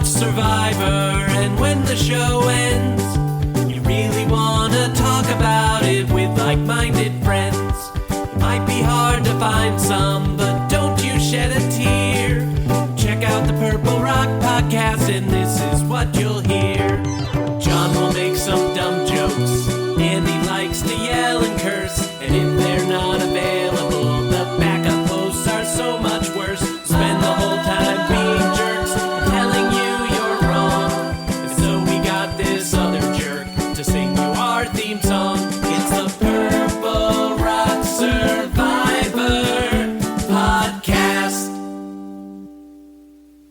watch Survivor, and when the show ends, you really want to talk about it with like-minded friends. It might be hard to find some, but don't you shed a tear. Check out the Purple Rock Podcast, and this is what you'll hear. John will make some dumb jokes, and he likes to yell and curse, and if they're not available, the backup hosts are so much worse. Spend the whole time being jerks, telling you you're wrong, and so we got this other jerk to sing you our theme song. It's the Purple Rock Survivor Podcast.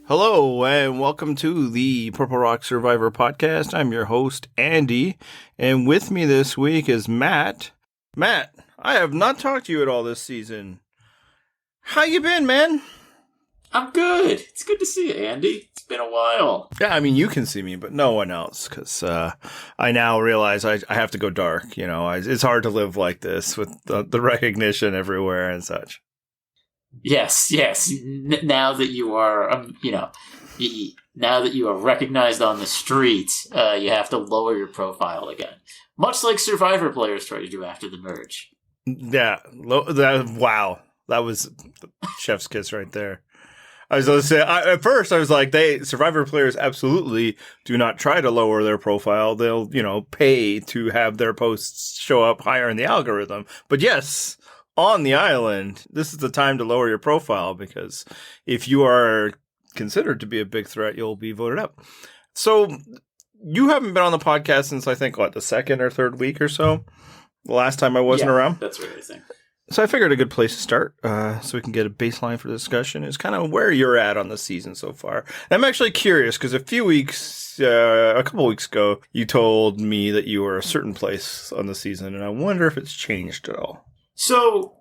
Hello, and welcome to the Purple Rock Survivor Podcast. I'm your host, Andy, and with me this week is Matt. Matt, I have not talked to you at all this season. How you been, man? I'm good. It's good to see you, Andy. It's been a while. Yeah, I mean, you can see me, but no one else, because I now realize I have to go dark. You know, it's hard to live like this with the recognition everywhere and such. Yes. Now that you are, now that you are recognized on the street, you have to lower your profile again. Much like Survivor players try to do after the merge. Yeah. Wow. That was chef's kiss right there. I was going to say, at first I was like, Survivor players absolutely do not try to lower their profile. They'll, pay to have their posts show up higher in the algorithm. But yes, on the island, this is the time to lower your profile, because if you are considered to be a big threat, you'll be voted up. So you haven't been on the podcast since, I think, the second or third week or so? The last time I wasn't around? That's right, I think. So I figured a good place to start, so we can get a baseline for discussion, is kind of where you're at on the season so far. And I'm actually curious, because a couple weeks ago, you told me that you were a certain place on the season, and I wonder if it's changed at all. So,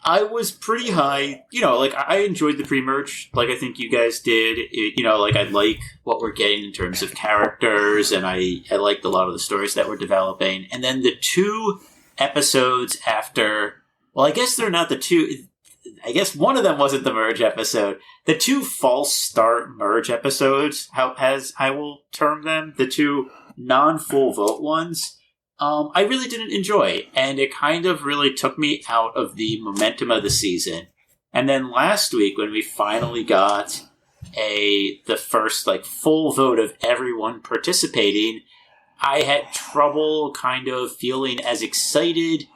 I was pretty high. I enjoyed the pre-merge, like I think you guys did. I like what we're getting in terms of characters, and I liked a lot of the stories that we're developing. And then the two episodes after... Well, I guess they're not the two... I guess one of them wasn't the merge episode. The two false start merge episodes, as I will term them, the two non-full vote ones, I really didn't enjoy. And it kind of really took me out of the momentum of the season. And then last week, when we finally got the first full vote of everyone participating, I had trouble kind of feeling as excited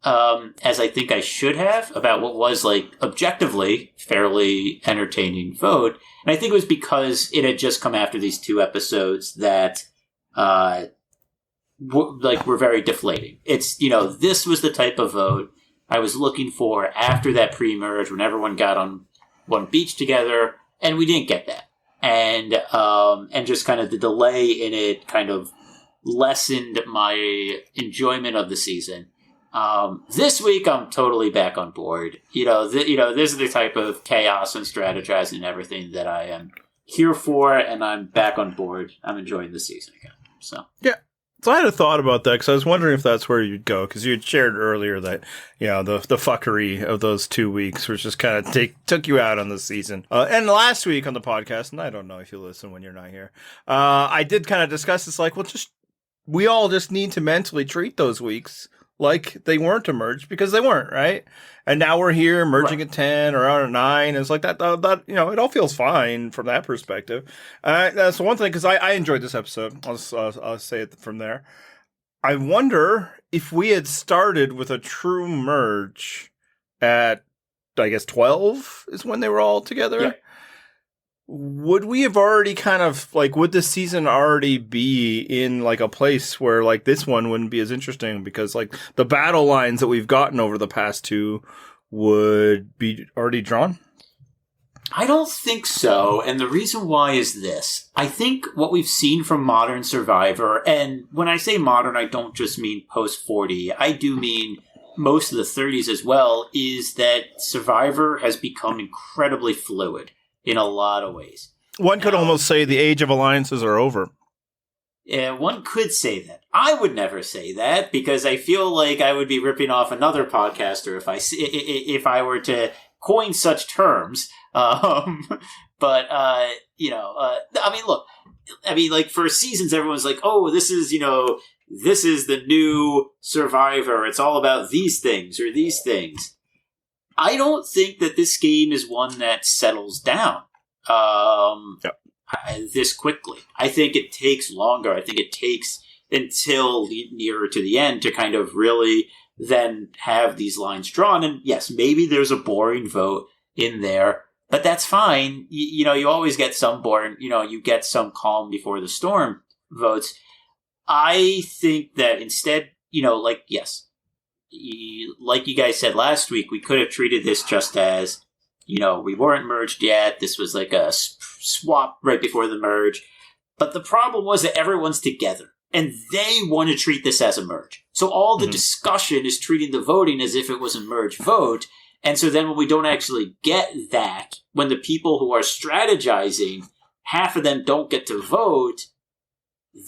as I think I should have about what was objectively fairly entertaining vote. And I think it was because it had just come after these two episodes that were very deflating. It's, this was the type of vote I was looking for after that pre-merge when everyone got on one beach together, and we didn't get that. And just kind of the delay in it kind of lessened my enjoyment of the season. This week, I'm totally back on board. This is the type of chaos and strategizing and everything that I am here for, and I'm back on board. I'm enjoying the season again. So yeah. So I had a thought about that, because I was wondering if that's where you'd go, because you had shared earlier that, the fuckery of those 2 weeks was just kind of took you out on the season. And last week on the podcast, and I don't know if you listen when you're not here, I did kind of discuss this, we all just need to mentally treat those weeks like they weren't a merge, because they weren't, right? And now we're here merging at 10 or out at 9. It's like that, it all feels fine from that perspective. That's one thing, because I enjoyed this episode. I'll say it from there. I wonder if we had started with a true merge at, I guess, 12 is when they were all together. Yeah. Would we have already kind of, would this season already be in, a place where, this one wouldn't be as interesting, because, the battle lines that we've gotten over the past two would be already drawn? I don't think so, and the reason why is this. I think what we've seen from modern Survivor, and when I say modern, I don't just mean post-40, I do mean most of the 30s as well, is that Survivor has become incredibly fluid in a lot of ways. One could almost say the age of alliances are over. Yeah, one could say that. I would never say that, because I feel like I would be ripping off another podcaster if I were to coin such terms. But I mean, look, I mean, like for seasons, everyone's like, oh, this is the new Survivor. It's all about these things or these things. I don't think that this game is one that settles down this quickly. I think it takes longer. I think it takes until nearer to the end to kind of really then have these lines drawn. And yes, maybe there's a boring vote in there, but that's fine. You always get some boring, you get some calm before the storm votes. I think that instead, yes, like you guys said last week, we could have treated this just as, we weren't merged yet. This was like a swap right before the merge. But the problem was that everyone's together and they want to treat this as a merge. So all the discussion is treating the voting as if it was a merge vote. And so then when we don't actually get that, when the people who are strategizing, half of them don't get to vote,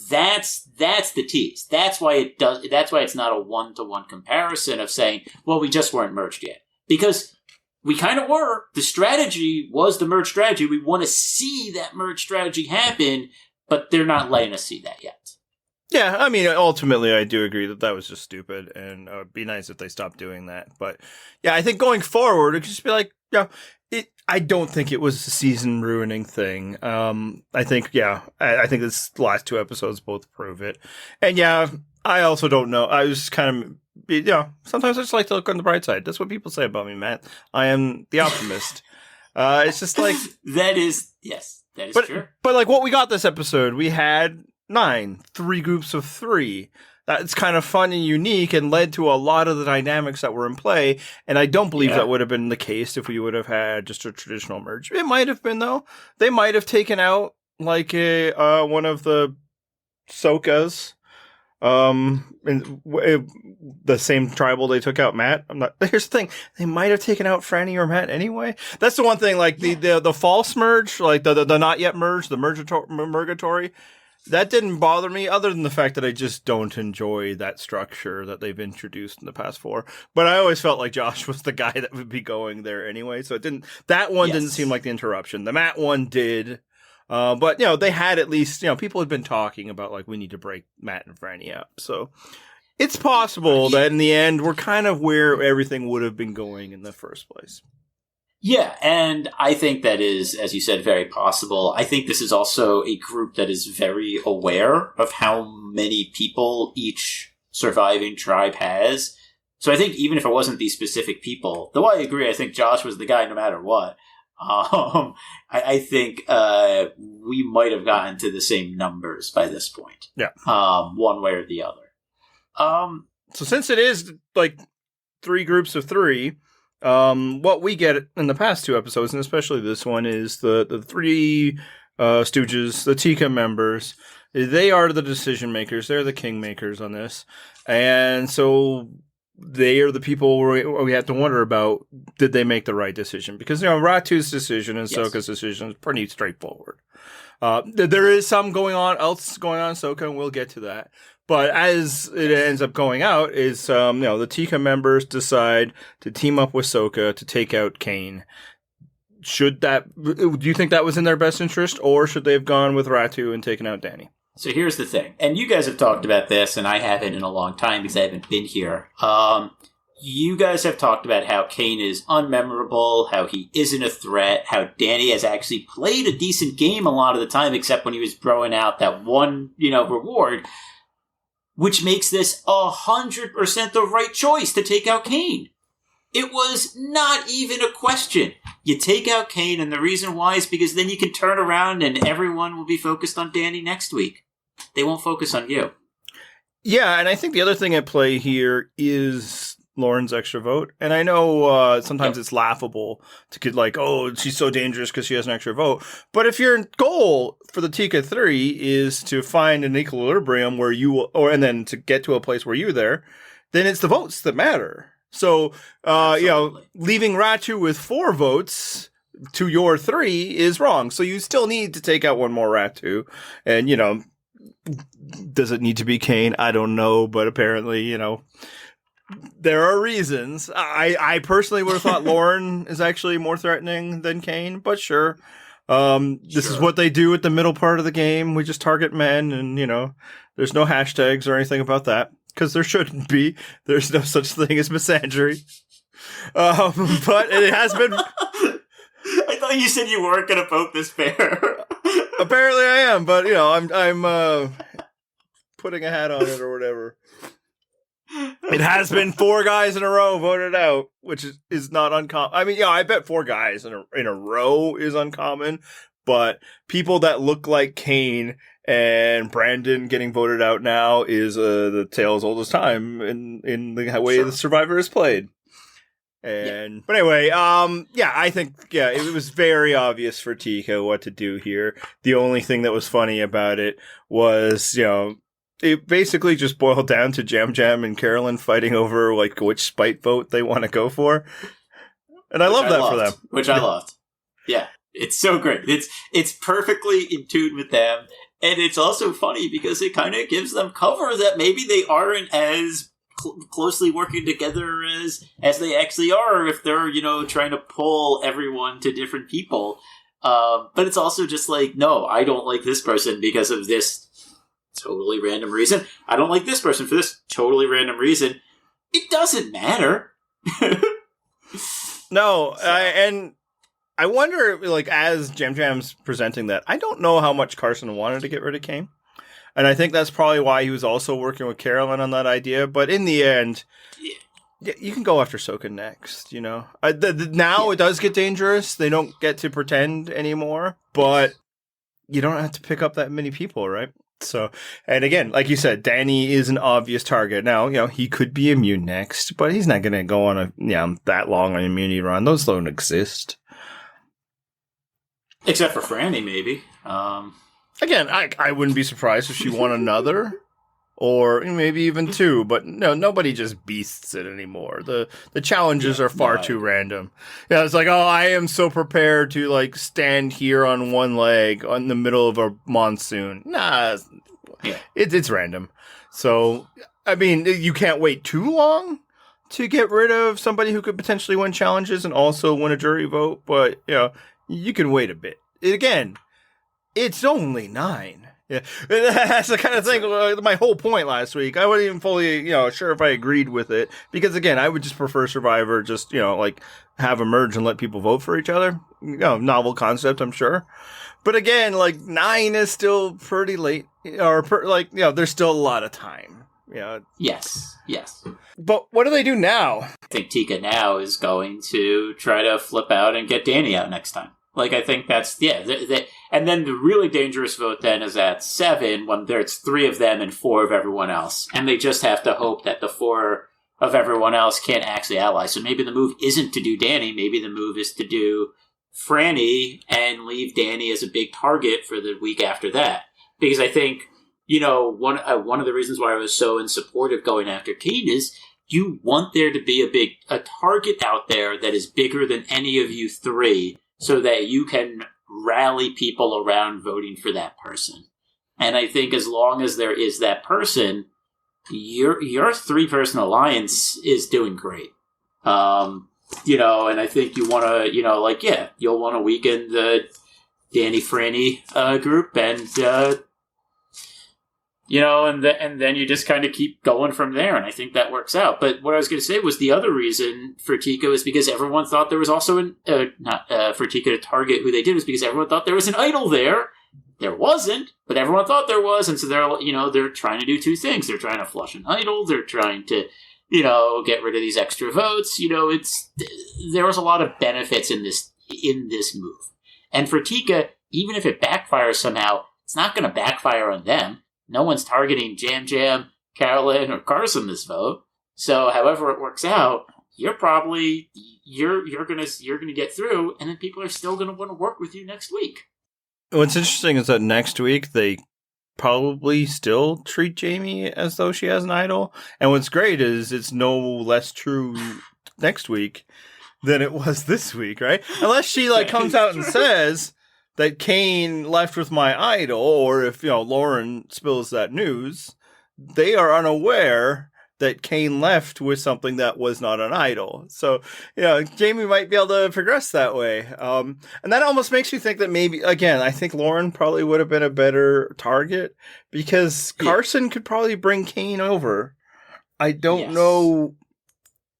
that's the tease. That's why it's not a one-to-one comparison of saying, well, we just weren't merged yet. Because we kind of were. The strategy was the merge strategy. We want to see that merge strategy happen, but they're not letting us see that yet. Yeah, I mean, ultimately, I do agree that was just stupid, and it would be nice if they stopped doing that. But yeah, I think going forward, it could just be like, I don't think it was a season-ruining thing. I think this last two episodes both prove it. And yeah, I also don't know. I was kind of, sometimes I just like to look on the bright side. That's what people say about me, Matt. I am the optimist. It's just like... that is true. But like what we got this episode, we had 3 groups of 3. That's kind of fun and unique and led to a lot of the dynamics that were in play. And I don't believe that would have been the case if we would have had just a traditional merge. It might have been, though. They might have taken out like one of the Sokas. In the same tribal they took out Matt. Here's the thing. They might have taken out Frannie or Matt anyway. That's the one thing, like the false merge, like the not yet merge, the mergatory. That didn't bother me, other than the fact that I just don't enjoy that structure that they've introduced in the past 4. But I always felt like Josh was the guy that would be going there anyway, so it didn't. That one didn't seem like the interruption. The Matt one did, but they had at least people had been talking about like we need to break Matt and Frannie up. So it's possible that in the end we're kind of where everything would have been going in the first place. Yeah, and I think that is, as you said, very possible. I think this is also a group that is very aware of how many people each surviving tribe has. So I think even if it wasn't these specific people, though I agree, I think Josh was the guy no matter what. I think we might have gotten to the same numbers by this point. Yeah. One way or the other. So since it is like 3 groups of 3... what we get in the past 2 episodes, and especially this one, is the 3 Stooges, the Tika members. They are the decision makers. They're the king makers on this. And so they are the people we have to wonder about, did they make the right decision? Because, Ratu's decision and Soka's decision is pretty straightforward. There is some else going on in Soka, and we'll get to that. But as it ends up going out is, the Tika members decide to team up with Soka to take out Kane. Do you think that was in their best interest, or should they have gone with Ratu and taken out Danny? So here's the thing, and you guys have talked about this, and I haven't in a long time because I haven't been here. You guys have talked about how Kane is unmemorable, how he isn't a threat, how Danny has actually played a decent game a lot of the time, except when he was throwing out that one, reward, which makes this 100% the right choice to take out Kane. It was not even a question. You take out Kane, and the reason why is because then you can turn around and everyone will be focused on Danny next week. They won't focus on you. Yeah, and I think the other thing at play here is Lauren's extra vote. And I know sometimes it's laughable to get like, oh, she's so dangerous because she has an extra vote. But if your goal for the Tika 3 is to find an equilibrium where and then to get to a place where you're there, then it's the votes that matter. So, leaving Ratu with 4 votes to your 3 is wrong. So you still need to take out one more Ratu. And, does it need to be Kane? I don't know. But apparently, there are reasons. I personally would have thought Lauren is actually more threatening than Kane, but sure. This is what they do at the middle part of the game. We just target men, and there's no hashtags or anything about that because there shouldn't be. There's no such thing as misandry. But it has been. I thought you said you weren't going to poke this bear. Apparently, I am, but I'm putting a hat on it or whatever. It has been 4 guys in a row voted out, which is not uncommon. I mean, I bet 4 guys in a row is uncommon, but people that look like Kane and Brandon getting voted out now is the tale as old as time in the way the Survivor is played. But anyway, I think it was very obvious for Tika what to do here. The only thing that was funny about it was, it basically just boiled down to Yam Yam and Caroline fighting over like which spite vote they want to go for. And I love that for them. Which I loved. Yeah. It's so great. It's perfectly in tune with them. And it's also funny because it kind of gives them cover that maybe they aren't as closely working together as they actually are if they're, trying to pull everyone to different people. But it's also just like, no, I don't like this person because of this totally random reason. I don't like this person for this totally random reason. It doesn't matter. No, and I wonder, like, as Yam Yam's presenting that, I don't know how much Carson wanted to get rid of Kane. And I think that's probably why he was also working with Caroline on that idea. But in the end, you can go after Soka next, Now it does get dangerous. They don't get to pretend anymore. But you don't have to pick up that many people, right? So, and again, like you said, Danny is an obvious target. Now, he could be immune next, but he's not going to go on that long an immunity run. Those don't exist. Except for Frannie, maybe. Again, I wouldn't be surprised if she won another, or maybe even 2. But no, nobody just beasts it anymore. The challenges are far too random. It's like, I am so prepared to like stand here on one leg in the middle of a monsoon. Nah, it's random. So I mean, you can't wait too long to get rid of somebody who could potentially win challenges and also win a jury vote. But you can wait a bit. Again, it's only 9. Yeah, that's the kind of thing. My whole point last week, I wasn't even fully, sure if I agreed with it because, again, I would just prefer Survivor, just like have a merge and let people vote for each other. Novel concept, I'm sure, but again, like 9 is still pretty late, or there's still a lot of time. Yes. But what do they do now? I think Tika now is going to try to flip out and get Danny out next time. Like, I think that's, and then the really dangerous vote then is at 7 when there's 3 of them and 4 of everyone else. And they just have to hope that the 4 of everyone else can't actually ally. So maybe the move isn't to do Danny. Maybe the move is to do Frannie and leave Danny as a big target for the week after that. Because I think, one of the reasons why I was so in support of going after Kane is you want there to be a target out there that is bigger than any of you 3, so that you can rally people around voting for that person. And I think as long as there is that person, your 3-person alliance is doing great. And I think you want to, you'll want to weaken the Danny Frannie group and and then you just kind of keep going from there, and I think that works out. But what I was going to say was the other reason for Tika is because everyone thought there was also for Tika to target who they did was because everyone thought there was an idol there. There wasn't, but everyone thought there was, and so they're trying to do 2 things. They're trying to flush an idol. They're trying to get rid of these extra votes. There was a lot of benefits in this move, and for Tika, even if it backfires somehow, it's not going to backfire on them. No one's targeting Yam Yam, Caroline, or Carson this vote. So, however it works out, you're gonna get through, and then people are still gonna want to work with you next week. What's interesting is that next week they probably still treat Jamie as though she has an idol, and what's great is it's no less true next week than it was this week, right? Unless she comes out and says that Kane left with my idol, or if, Lauren spills that news, they are unaware that Kane left with something that was not an idol. So, Jamie might be able to progress that way. And that almost makes me think that maybe, again, I think Lauren probably would have been a better target because Carson could probably bring Kane over. I don't know.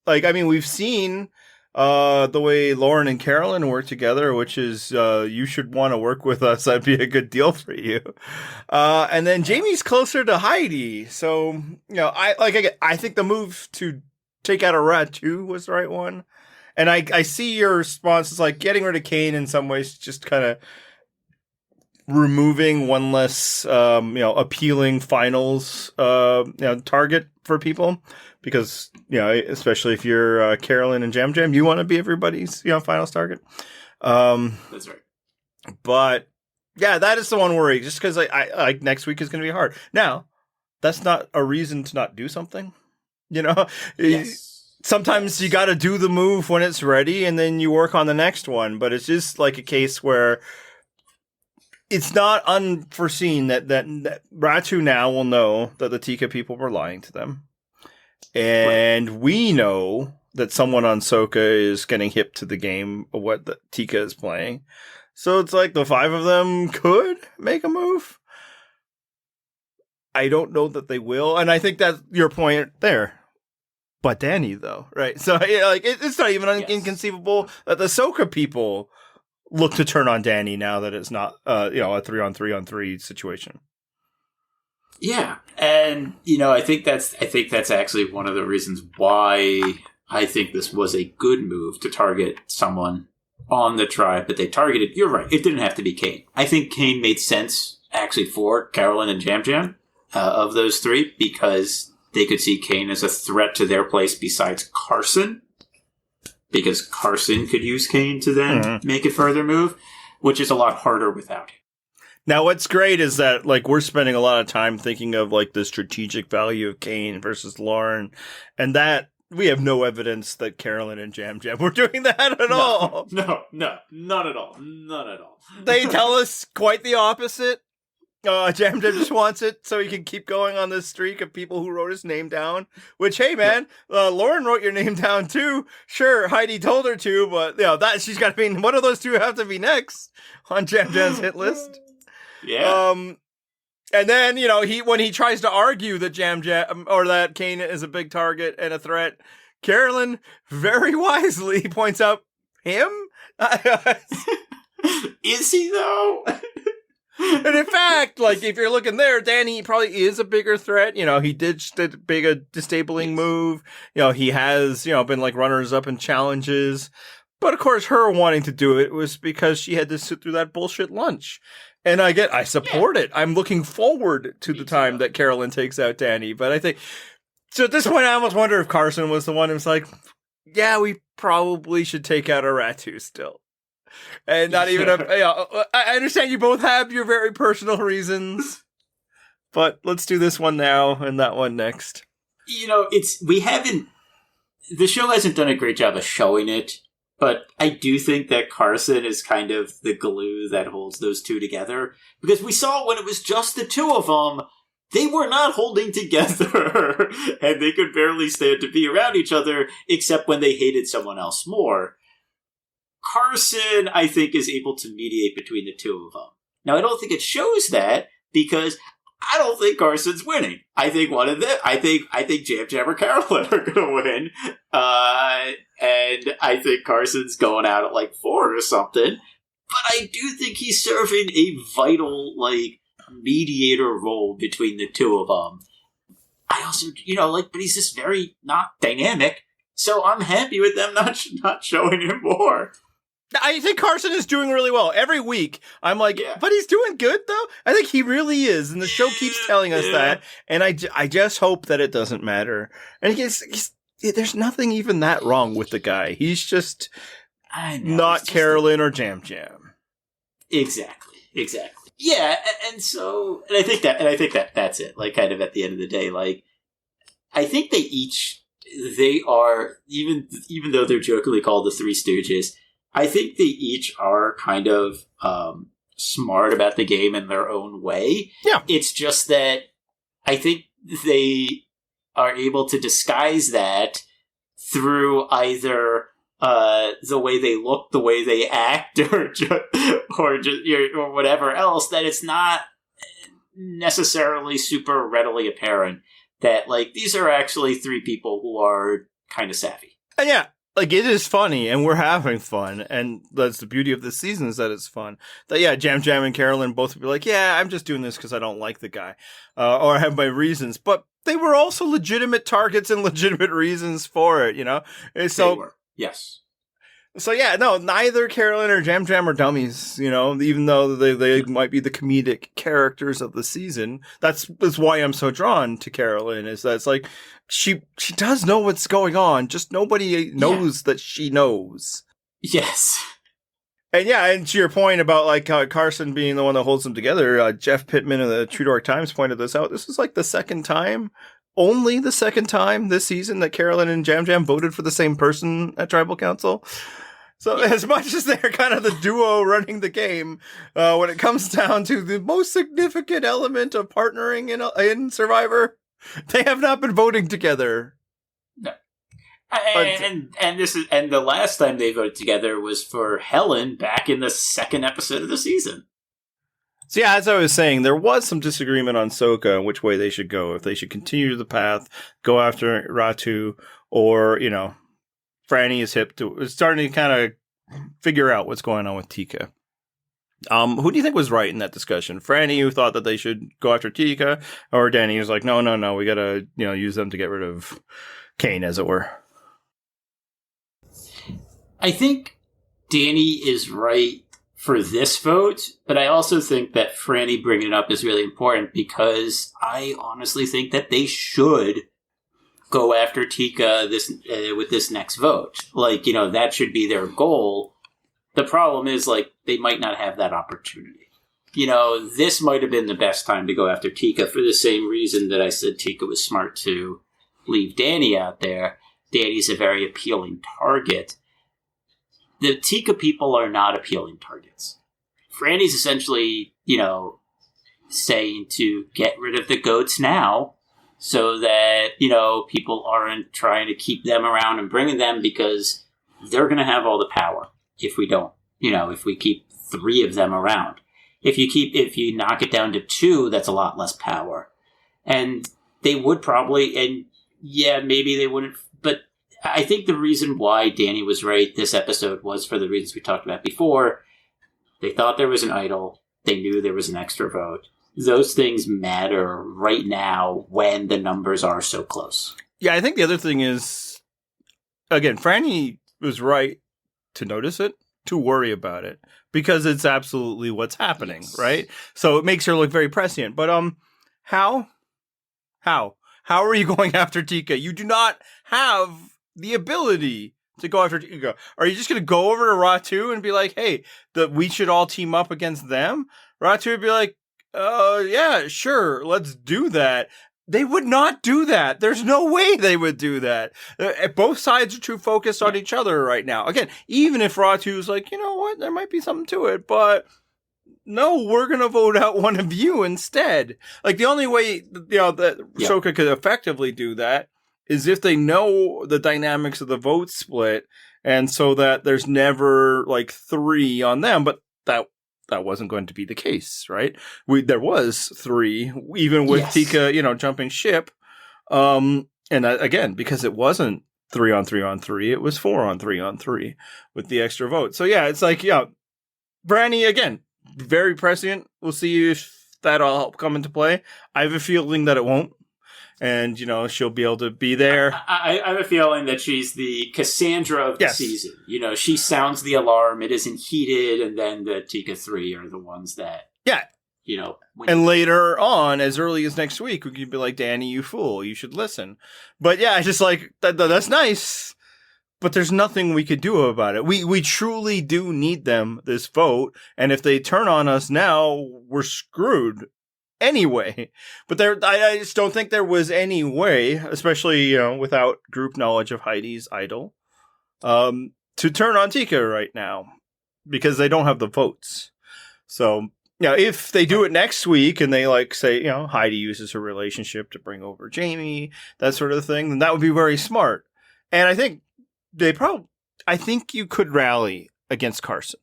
We've seen the way Lauren and Caroline work together, which is you should want to work with us. That'd be a good deal for you. And then Jamie's closer to Heidi, so I think the move to take out a Ratu was the right one. And I see your response is like getting rid of Kane in some ways, just kind of removing one less appealing finals target for people. Because, especially if you're Caroline and Yam Yam, you want to be everybody's, finals target. That's right. But, yeah, that is the one worry. Just because I next week is going to be hard. Now, that's not a reason to not do something. Sometimes you got to do the move when it's ready, and then you work on the next one. But it's just like a case where it's not unforeseen that Ratu now will know that the Tika people were lying to them. And we know that someone on Soka is getting hip to the game of what the Tika is playing. So it's like the 5 of them could make a move. I don't know that they will. And I think that's your point there. But Danny, though, right? So it's not even inconceivable that the Soka people look to turn on Danny now that it's not a 3-on-3-on-3 situation. Yeah, and I think that's actually one of the reasons why I think this was a good move to target someone on the tribe, but they targeted. You're right; it didn't have to be Kane. I think Kane made sense actually for Caroline and Yam Yam of those 3 because they could see Kane as a threat to their place besides Carson, because Carson could use Kane to then make a further move, which is a lot harder without him. Now, what's great is that, we're spending a lot of time thinking of, the strategic value of Kane versus Lauren, and that we have no evidence that Caroline and Yam Yam were doing that at all. No, not at all. None at all. They tell us quite the opposite. Yam Yam just wants it so he can keep going on this streak of people who wrote his name down, which, hey, man, Lauren wrote your name down, too. Sure, Heidi told her to, but, that she's got to be, one of those 2 have to be next on Yam Yam's hit list. Yeah. And then, when he tries to argue that Yam Yam or that Kane is a big target and a threat, Caroline very wisely points out him. Is he though? And in fact, if you're looking there, Danny probably is a bigger threat. He did a disabling move. He has, been runners up in challenges. But of course, her wanting to do it was because she had to sit through that bullshit lunch. And I support it. I'm looking forward to the time that Caroline takes out Danny. But I think, so at this point, I almost wonder if Carson was the one who's like, yeah, we probably should take out a Ratu still. And not even I understand you both have your very personal reasons, but let's do this one now and that one next. The show hasn't done a great job of showing it. But I do think that Carson is kind of the glue that holds those 2 together. Because we saw when it was just the 2 of them, they were not holding together. And they could barely stand to be around each other, except when they hated someone else more. Carson, I think, is able to mediate between the 2 of them. Now, I don't think it shows that, because I don't think Carson's winning. I think one of them, I think Yam Yam or Caroline are going to win. And I think Carson's going out at 4 or something. But I do think he's serving a vital, mediator role between the 2 of them. I also, but he's just very not dynamic. So I'm happy with them not showing him more. I think Carson is doing really well. Every week, I'm like, but he's doing good, though? I think he really is, and the show keeps telling us that, and I just hope that it doesn't matter. And there's nothing even that wrong with the guy. He's just not Caroline or Yam Yam. Exactly. Yeah, and I think that that's it. Kind of at the end of the day, I think they are, even though they're jokingly called the Three Stooges, I think they each are kind of smart about the game in their own way. Yeah. It's just that I think they are able to disguise that through either the way they look, the way they act, or whatever else, that it's not necessarily super readily apparent that, like, these are actually three people who are kind of savvy. And yeah, like, it is funny, and we're having fun, and that's the beauty of this season, is that it's fun. That, yeah, Yam Yam and Caroline both would be like, yeah, I'm just doing this because I don't like the guy, or I have my reasons, but they were also legitimate targets and legitimate reasons for it, you know? And so, They were. Yes. So yeah, no, neither Caroline or Yam Yam are dummies, you know, even though they might be the comedic characters of the season. That's why I'm so drawn to Caroline, is that it's like, she does know what's going on, just nobody knows that she knows. Yes. And yeah, and to your point about, like, Carson being the one that holds them together, Jeff Pittman of the True Dark Times pointed this out. This is like the second time, only the second time this season, that Caroline and Yam Yam voted for the same person at Tribal Council. So as much as they're kind of the duo running the game, when it comes down to the most significant element of partnering in Survivor, they have not been voting together. No. And the last time they voted together was for Helen back in the second episode of the season. So yeah, as I was saying, there was some disagreement on Soka and which way they should go. If they should continue the path, go after Ratu, or, you know, Frannie is starting to kind of figure out what's going on with Tika. Who do you think was right in that discussion? Frannie, who thought that they should go after Tika, or Danny, who's like, no, we gotta, you know, use them to get rid of Kane, as it were? I think Danny is right for this vote, but I also think that Frannie bringing it up is really important, because I honestly think that they should go after Tika with this next vote. Like, you know, that should be their goal. The problem is, like, they might not have that opportunity. You know, this might have been the best time to go after Tika, for the same reason that I said Tika was smart to leave Danny out there. Danny's a very appealing target. The Tika people are not appealing targets. Frannie's essentially, you know, saying to get rid of the goats now, so that, you know, people aren't trying to keep them around and bringing them, because they're going to have all the power if we don't, you know, if we keep 3 of them around. If you knock it down to 2, that's a lot less power. And they would probably, and yeah, maybe they wouldn't, but I think the reason why Danny was right this episode was for the reasons we talked about before. They thought there was an idol. They knew there was an extra vote. Those things matter right now when the numbers are so close. Yeah, I think the other thing is, again, Frannie was right to notice it, to worry about it, because it's absolutely what's happening, yes. Right? So it makes her look very prescient. But how are you going after Tika? You do not have the ability to go after Tika. Are you just going to go over to Ratu and be like, hey, we should all team up against them? Ratu would be like, yeah, sure, let's do that. They would not do that. There's no way they would do that. Both sides are too focused on each other right now. Again, even if Ratu's like, you know what, there might be something to it, but no, we're going to vote out one of you instead. Like, the only way, you know, that Soka could effectively do that is if they know the dynamics of the vote split, and so that there's never, like, 3 on them, but that wasn't going to be the case, right? There was 3, even with Tika, you know, jumping ship. And again, because it wasn't 3 on 3 on 3, it was 4 on 3 on 3 with the extra vote. So yeah, it's like, yeah, Frannie, again, very prescient. We'll see if that'll help come into play. I have a feeling that it won't. And, you know, she'll be able to be there. I have a feeling that she's the Cassandra of the season. You know, she sounds the alarm, it isn't heated, and then the Tika 3 are the ones that, you know. And later on, as early as next week, we could be like, Danny, you fool, you should listen. But yeah, just like, that's nice, but there's nothing we could do about it. We truly do need them, this vote, and if they turn on us now, we're screwed. Anyway, but I just don't think there was any way, especially, you know, without group knowledge of Heidi's idol, to turn on Tika right now, because they don't have the votes. So Now, if they do it next week and they like say, Heidi uses her relationship to bring over Jamie, that sort of thing, then that would be very smart. And I think I think you could rally against Carson.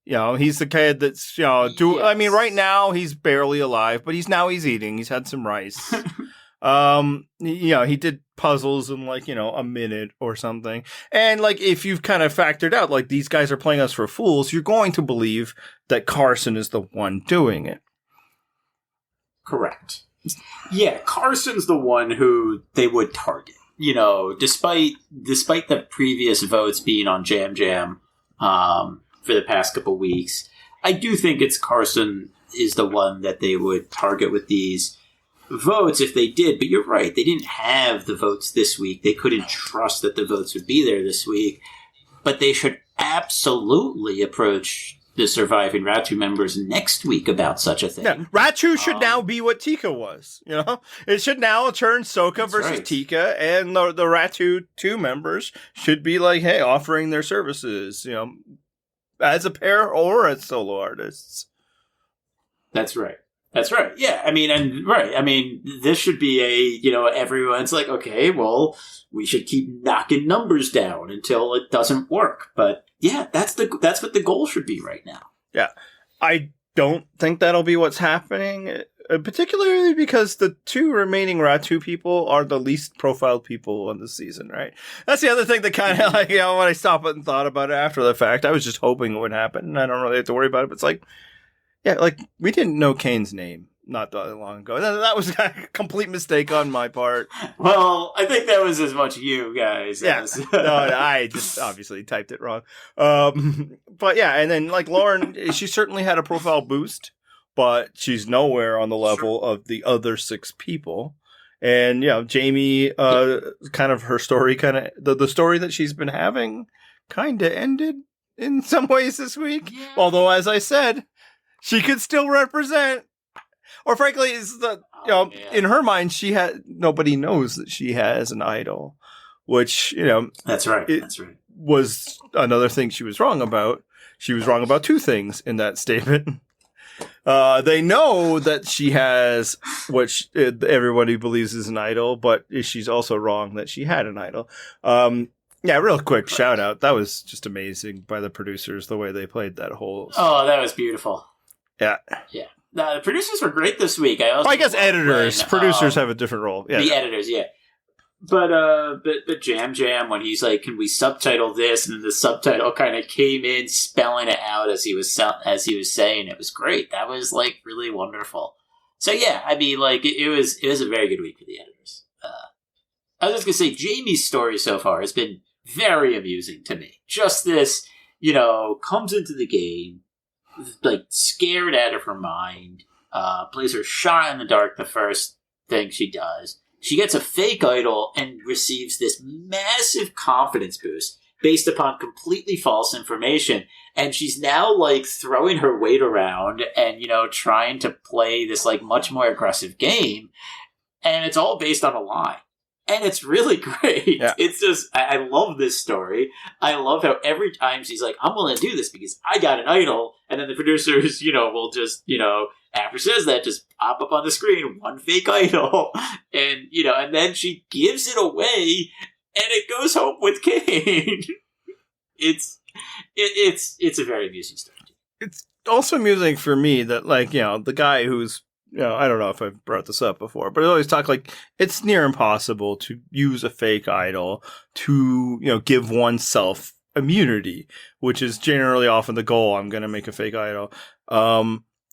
He's the kid that's, Yes. I mean, right now he's barely alive, but he's eating. He's had some rice. He did puzzles in a minute or something. And if you've kind of factored out, these guys are playing us for fools, you're going to believe that Carson is the one doing it. Correct. Yeah, Carson's the one who they would target. Despite the previous votes being on Jam Jam, for the past couple weeks, I do think it's Carson is the one that they would target with these votes if they did. But you're right, they didn't have the votes this week. They couldn't trust that the votes would be there this week. But they should absolutely approach the surviving Ratu members next week about such a thing. Yeah, Ratu should now be what Tika was. It should now turn Soka versus right. Tika, and the Ratu 2 members should be hey, offering their services, as a pair or as solo artists. That's right. Yeah. I mean, this should be everyone's like, okay, well, we should keep knocking numbers down until it doesn't work. But yeah, that's what the goal should be right now. Yeah. I don't think that'll be what's happening, particularly because the 2 remaining Ratu people are the least profiled people on the season, right? That's the other thing that kind of when I stopped and thought about it after the fact, I was just hoping it would happen, and I don't really have to worry about it. But it's we didn't know Kane's name not that long ago. That was a complete mistake on my part. Well, I think that was as much you guys. Yeah. No, I just obviously typed it wrong. But yeah, and then Lauren, she certainly had a profile boost, but she's nowhere on the level of the other 6 people. And Jamie, kind of her story, the story that she's been having, kind of ended in some ways this week. Yeah. Although, as I said, she could still represent. Or frankly, is that in her mind, nobody knows that she has an idol, which That's right. Was another thing she was wrong about. She was wrong about 2 things in that statement. They know that she has what everybody believes is an idol, but she's also wrong that she had an idol. Yeah, real quick shout out. That was just amazing by the producers, the way they played that whole. Oh, that was beautiful. Yeah. Yeah. The producers were great this week. I guess editors. Producers have a different role. Yeah. The editors, yeah. But Jam Jam, when he's like, "Can we subtitle this?" and then the subtitle kind of came in, spelling it out as he was saying. It was great. That was really wonderful. So yeah, I mean, it was a very good week for the editors. I was just gonna say, Jamie's story so far has been very amusing to me. Just this, comes into the game, scared out of her mind, plays her shot in the dark the first thing she does. She gets a fake idol and receives this massive confidence boost based upon completely false information. And she's now throwing her weight around and, trying to play this much more aggressive game. And it's all based on a lie. And it's really great. Yeah. It's just, I love this story. I love how every time she's like, I'm willing to do this because I got an idol. And then the producers, will just, after says that, just pop up on the screen, one fake idol. And, and then she gives it away and it goes home with Kane. It's a very amusing story. It's also amusing for me that, the guy who's, I don't know if I've brought this up before, but I always talk it's near impossible to use a fake idol to, give oneself immunity, which is generally often the goal. I'm going to make a fake idol.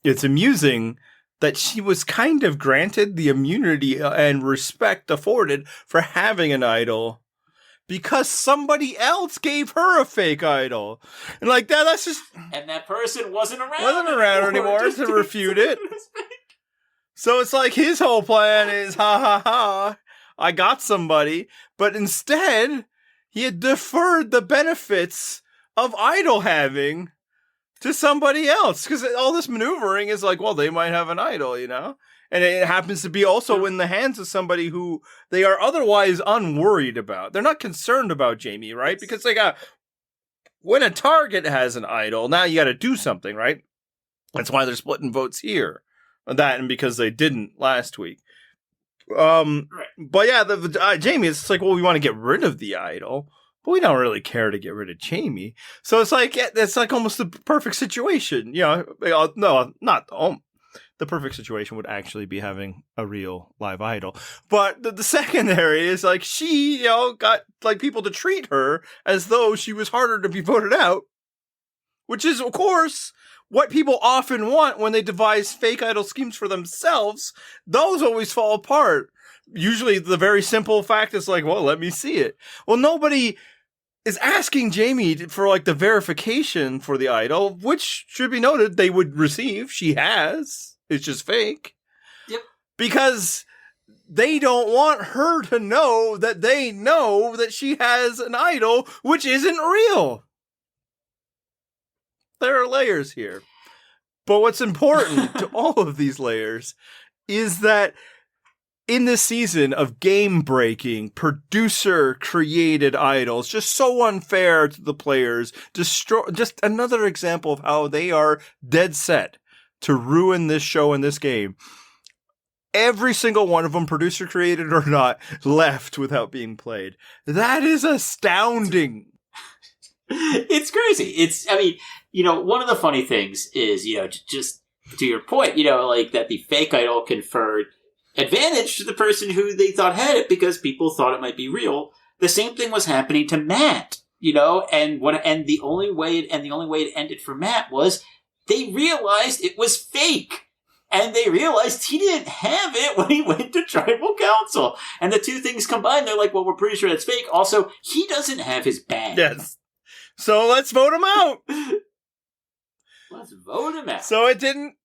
It's amusing that she was kind of granted the immunity and respect afforded for having an idol because somebody else gave her a fake idol. And that's just... And that person wasn't around anymore to refute it. So it's his whole plan is, ha ha ha, I got somebody. But instead, he had deferred the benefits of idol having to somebody else. Because all this maneuvering is well, they might have an idol, And it happens to be also in the hands of somebody who they are otherwise unworried about. They're not concerned about Jamie, right? Because when a target has an idol, now you got to do something, right? That's why they're splitting votes here. That and because they didn't last week. But yeah, Jamie, it's like, well, we want to get rid of the idol, but we don't really care to get rid of Jamie. So it's like almost the perfect situation. No, not the perfect situation would actually be having a real live idol. But the secondary is like she, got like people to treat her as though she was harder to be voted out, which is, of course, what people often want when they devise fake idol schemes for themselves. Those always fall apart. Usually the very simple fact is like, well, let me see it. Well, nobody is asking Jamie for like the verification for the idol, which should be noted they would receive. She has. It's just fake. Yep. Because they don't want her to know that they know that she has an idol, which isn't real. There are layers here. But what's important to all of these layers is that in this season of game-breaking, producer-created idols, just so unfair to the players, just another example of how they are dead set to ruin this show and this game. Every single one of them, producer-created or not, left without being played. That is astounding. It's crazy. One of the funny things is, just to your point, like that the fake idol conferred advantage to the person who they thought had it because people thought it might be real. The same thing was happening to Matt, and the only way it ended for Matt was they realized it was fake. And they realized he didn't have it when he went to tribal council. And the two things combined, they're like, well, we're pretty sure that's fake. Also, he doesn't have his badge. Yes. So let's vote him out. Let's vote him out. So it didn't,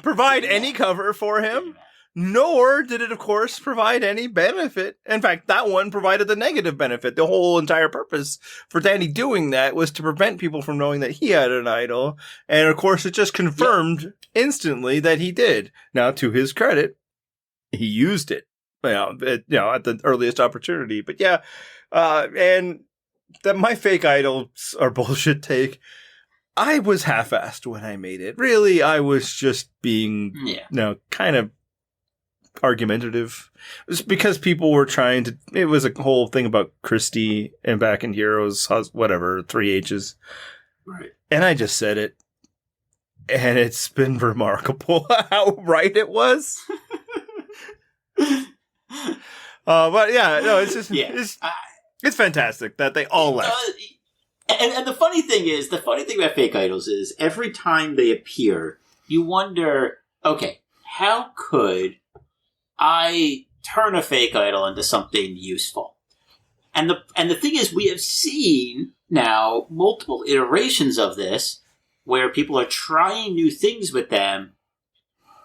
provide any cover for him, nor did it, of course, provide any benefit. In fact, that one provided the negative benefit. The whole entire purpose for Danny doing that was to prevent people from knowing that he had an idol. And, of course, it just confirmed instantly that he did. Now, to his credit, he used it, at the earliest opportunity. But, and that my fake idols are bullshit take. I was half-assed when I made it. Really, I was just being, kind of argumentative. It was because people were trying to, it was a whole thing about Christy and Back in Heroes, whatever, 3 H's. Right. And I just said it. And it's been remarkable how right it was. But yeah, no, it's just, it's fantastic that they all left. And the funny thing about fake idols is every time they appear, you wonder, okay, how could I turn a fake idol into something useful? And the thing is, we have seen now multiple iterations of this where people are trying new things with them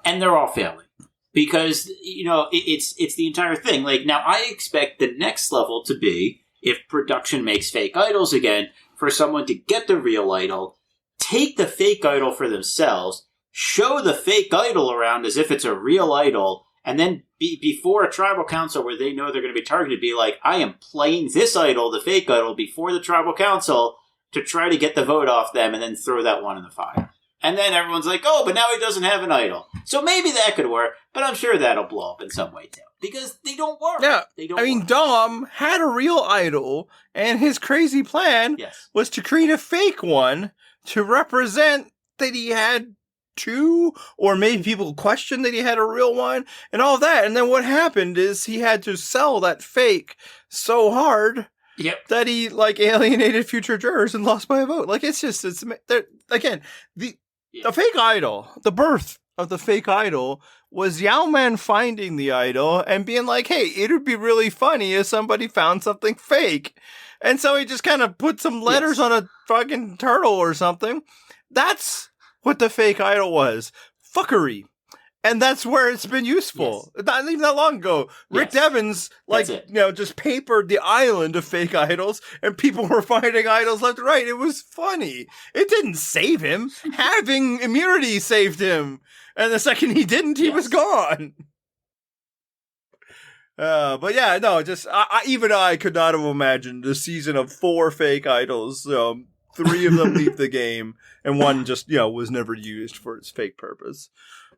and they're all failing. Because, it's the entire thing. Like, now I expect the next level to be, if production makes fake idols again, for someone to get the real idol, take the fake idol for themselves, show the fake idol around as if it's a real idol, and then before a tribal council where they know they're going to be targeted, be like, I am playing this idol, the fake idol, before the tribal council to try to get the vote off them and then throw that one in the fire. And then everyone's like, oh, but now he doesn't have an idol. So maybe that could work, but I'm sure that'll blow up in some way too. Because they don't work. Yeah, work. Dom had a real idol, and his crazy plan was to create a fake one to represent that he had two, or maybe people questioned that he had a real one, and all that. And then what happened is he had to sell that fake so hard that he alienated future jurors and lost by a vote. Like, it's again, the fake idol, the birth of the fake idol was Yam Man finding the idol and being like, hey, it would be really funny if somebody found something fake. And so he just kind of put some letters on a fucking turtle or something. That's what the fake idol was. Fuckery. And that's where it's been useful. Not even that long ago. Rick Devens, just papered the island of fake idols, and people were finding idols left and right. It was funny. It didn't save him. Having immunity saved him. And the second he didn't, he was gone. But even I could not have imagined a season of 4 fake idols. 3 of them leave the game, and 1 just, was never used for its fake purpose.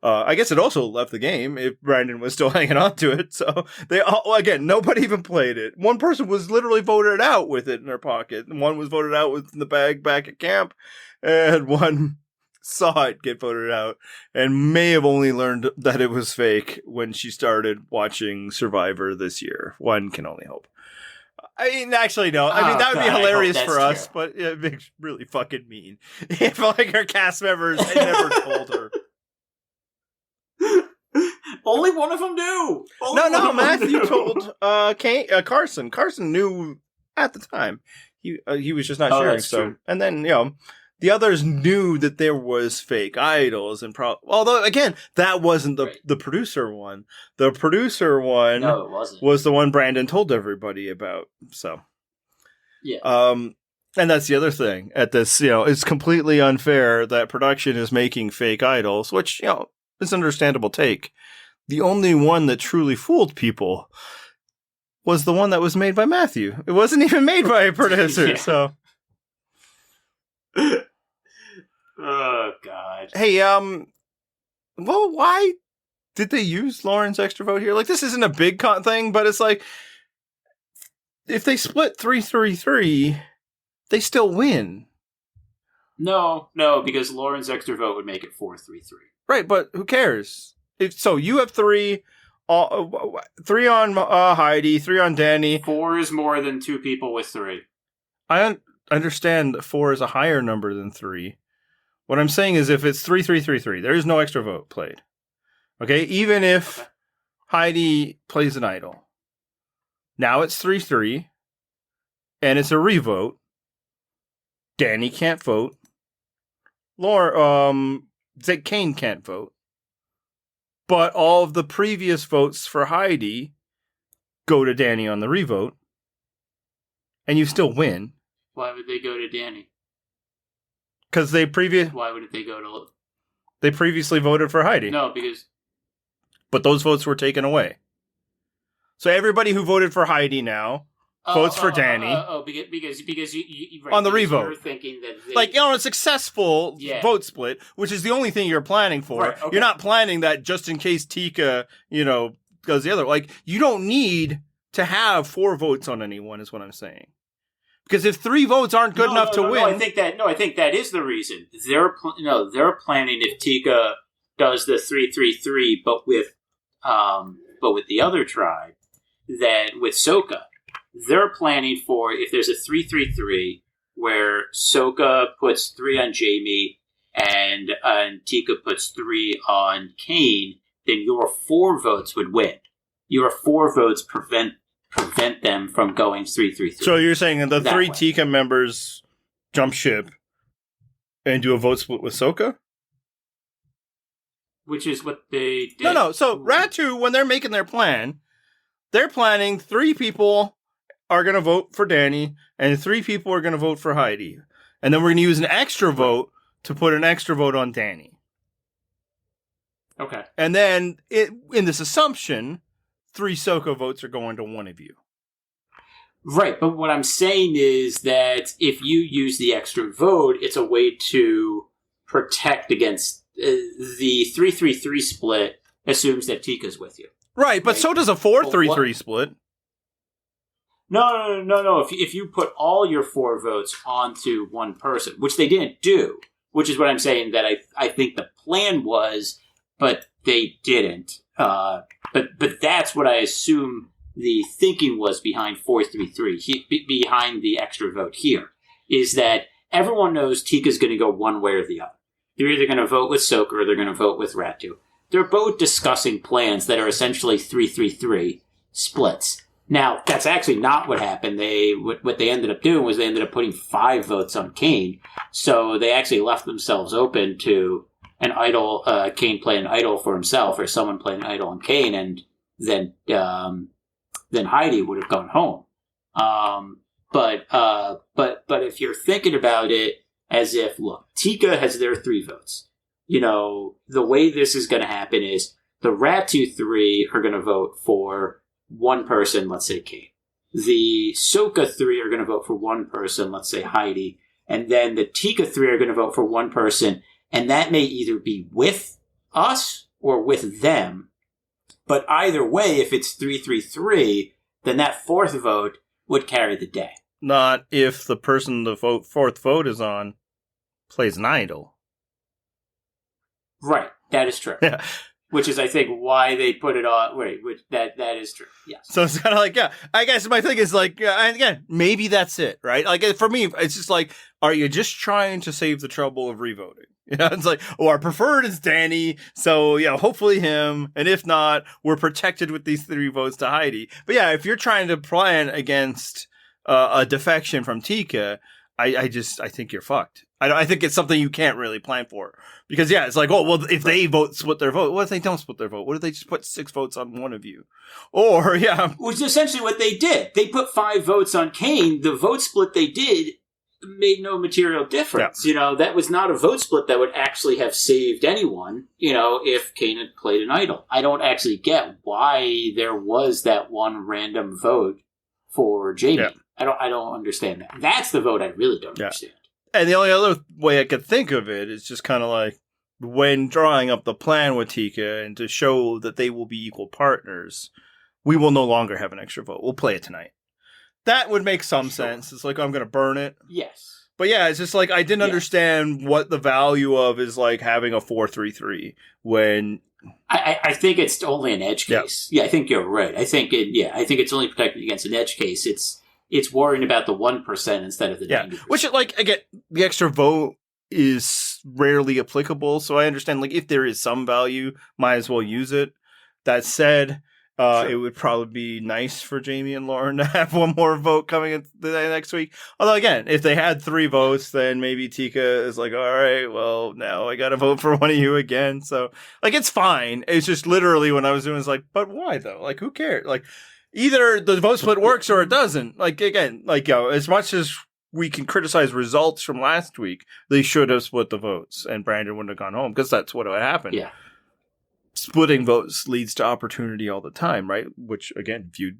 I guess it also left the game if Brandon was still hanging on to it. So they all, again, nobody even played it. 1 person was literally voted out with it in their pocket. 1 was voted out with the bag back at camp, and 1 saw it get voted out and may have only learned that it was fake when she started watching Survivor this year. 1 can only hope. I mean, actually, no. I mean, that would be hilarious for us, but it makes really fucking mean if, like, her cast members had never told her. Only one of them knew. No, Matthew told Kane, Carson. Carson knew at the time. He was just not sharing. So, true. And then the others knew that there was fake idols, and although again that wasn't the producer one. The producer one, no, it wasn't. Was the one Brandon told everybody about. So, yeah. And that's the other thing at this. It's completely unfair that production is making fake idols, which is an understandable take. The only one that truly fooled people was the one that was made by Matthew. It wasn't even made by a producer, yeah. So. Oh, God. Hey, well, why did they use Lauren's extra vote here? Like, this isn't a big thing, but it's like, if they split 3-3-3, they still win. No, because Lauren's extra vote would make it 4-3-3. Right, but who cares? So you have 3 on Heidi, 3 on Danny. 4 is more than 2 people with 3. I understand 4 is a higher number than 3. What I'm saying is if it's 3-3-3-3, there is no extra vote played. Okay? Even if Heidi plays an idol. Now it's 3-3, and it's a revote. Danny can't vote. Kane can't vote. But all of the previous votes for Heidi go to Danny on the revote. And you still win. Why would they go to Danny? Because Why wouldn't they go to... They previously voted for Heidi. No, because... But those votes were taken away. So everybody who voted for Heidi now votes for Danny. Because you right, on the revote. You're thinking that a successful vote split, which is the only thing you're planning for. Right, okay. You're not planning that just in case Tika, goes the other. Like, you don't need to have 4 votes on anyone, is what I'm saying. Because if 3 votes aren't good enough to win, I think that is the reason. They're planning if Tika does the 3-3-3, but with the other tribe, that with Soka, they're planning for if there's a 3-3-3 where Soka puts 3 on Jamie and Tika puts 3 on Kane, then your 4 votes would win. Your 4 votes prevent them from going 3-3-3. So you're saying the 3 way. Tika members jump ship and do a vote split with Soka? Which is what they did. No. So Ratu, when they're making their plan, they're planning 3 people are going to vote for Danny and 3 people are going to vote for Heidi. And then we're going to use an extra vote to put an extra vote on Danny. Okay. And then in this assumption, 3 Soka votes are going to one of you. Right, but what I'm saying is that if you use the extra vote, it's a way to protect against the 3-3-3 split assumes that Tika's with you. Right, but so does a 4-3-3 split. No. If you put all your 4 votes onto one person, which they didn't do, which is what I'm saying that I think the plan was, but they didn't. But that's what I assume the thinking was behind 4-3-3, behind the extra vote here, is that everyone knows Tika's going to go one way or the other. They're either going to vote with Soka or they're going to vote with Ratu. They're both discussing plans that are essentially 3-3-3 splits. Now, that's actually not what happened. What they ended up doing was they ended up putting 5 votes on Kane. So they actually left themselves open to an idol, Kane play an idol for himself, or someone play an idol on Kane, and then Heidi would have gone home. But if you're thinking about it as if, look, Tika has their 3 votes. The way this is going to happen is the Ratu 3 are going to vote for one person, let's say Kane. The Soka 3 are going to vote for one person, let's say Heidi. and then the Tika 3 are going to vote for one person, and that may either be with us or with them. But either way, if it's 3-3-3, then that fourth vote would carry the day. Not if the person the fourth vote is on plays an idol. Right, that is true. Yeah. Which is, I think, why they put it on. Wait, that is true. Yes. So it's kind of like, yeah. I guess my thing is like, and again, maybe that's it, right? Like for me, it's just like, are you just trying to save the trouble of revoting? You know, it's like, oh, our preferred is Danny, so hopefully him, and if not, we're protected with these 3 votes to Heidi. But yeah, if you're trying to plan against a defection from Tika, I think you're fucked. I think it's something you can't really plan for. Because, yeah, it's like, oh, well, if they split their vote, what if they don't split their vote? What if they just put 6 votes on one of you? Or, yeah. Which is essentially what they did. They put 5 votes on Kane. The vote split they did made no material difference. Yeah. That was not a vote split that would actually have saved anyone, if Kane had played an idol. I don't actually get why there was that one random vote for Jamie. Yeah. I don't understand that. That's the vote I really don't understand. And the only other way I could think of it is just kind of like when drawing up the plan with Tika and to show that they will be equal partners, we will no longer have an extra vote. We'll play it tonight. That would make some sense. It's like, I'm going to burn it. Yes. But yeah, it's just like, I didn't understand what the value of is like having a 4-3-3 when... I think it's only an edge case. Yeah, I think you're right. I think it's only protected against an edge case. It's worrying about the 1% instead of the 90%. Which, like, again, the extra vote is rarely applicable, so I understand, like, if there is some value, might as well use it. That said, Sure. It would probably be nice for Jamie and Lauren to have one more vote coming in the next week. Although, again, if they had 3 votes, then maybe Tika is like, all right, well, now I got to vote for one of you again. So, like, it's fine. It's just literally when I was doing it, it's like, but why, though? Like, who cares? Like, either the vote split works or it doesn't. Like, again, like, as much as we can criticize results from last week, they should have split the votes and Brandon wouldn't have gone home because that's what would happen. Yeah. Splitting votes leads to opportunity all the time, right? Which, again, if you...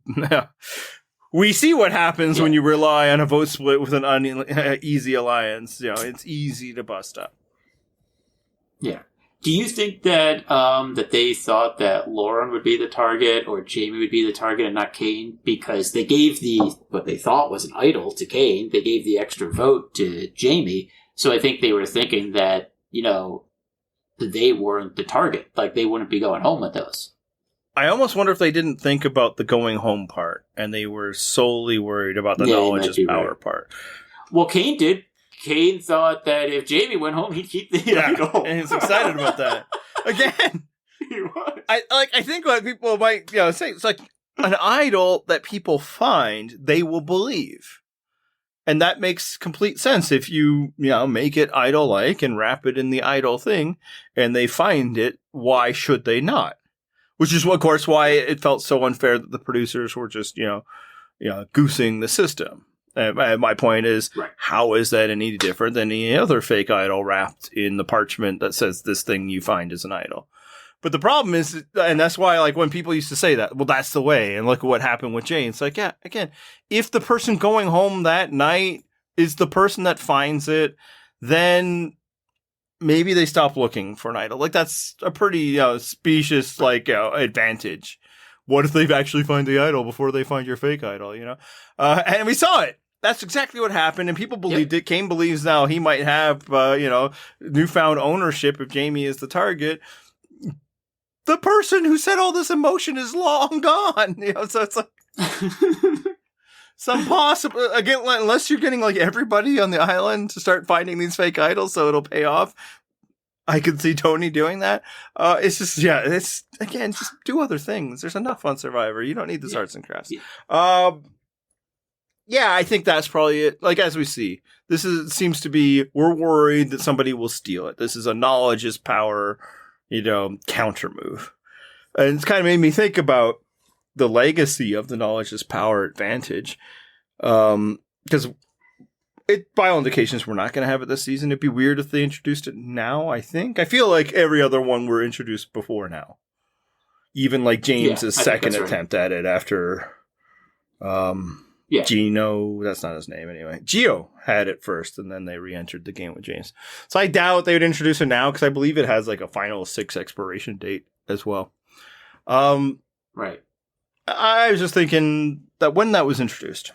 we see what happens when you rely on a vote split with an uneasy alliance. It's easy to bust up. Yeah. Do you think that that they thought that Lauren would be the target or Jamie would be the target and not Kane? Because they gave what they thought was an idol to Kane. They gave the extra vote to Jamie. So I think they were thinking that, they weren't the target. Like, they wouldn't be going home with those. I almost wonder if they didn't think about the going home part and they were solely worried about the knowledge is power part. Well, Kane did. Kane thought that if Jamie went home, he'd keep the idol. And he's excited about that. Again, He was. I think what people might say, it's like an idol that people find, they will believe. And that makes complete sense if you make it idol-like and wrap it in the idol thing, and they find it, why should they not? Which is, of course, why it felt so unfair that the producers were just, goosing the system. And my point is, How is that any different than any other fake idol wrapped in the parchment that says this thing you find is an idol? But the problem is, and that's why, like, when people used to say that, well, that's the way, and look at what happened with Jane. It's like, yeah, again, if the person going home that night is the person that finds it, then maybe they stop looking for an idol. Like, that's a pretty specious, advantage. What if they actually find the idol before they find your fake idol, And we saw it. That's exactly what happened, and people believed it. Kane believes now he might have, newfound ownership if Jamie is the target. The person who said all this emotion is long gone. So it's like some possible, again, unless you're getting like everybody on the island to start finding these fake idols so it'll pay off. I could see Tony doing that. It's just, just do other things. There's enough on Survivor. You don't need this arts and crafts. I think that's probably it. Like, as we see, seems to be, we're worried that somebody will steal it. This is a knowledge is power, counter move. And it's kind of made me think about the legacy of the knowledge is power advantage. Because by all indications, we're not going to have it this season. It'd be weird if they introduced it now, I think. I feel like every other one were introduced before now. Even like James's second attempt at it after Yeah. Gino, that's not his name anyway. Gio had it first, and then they re-entered the game with James. So I doubt they would introduce it now, because I believe it has like a final 6 expiration date as well. Right. I was just thinking that when that was introduced,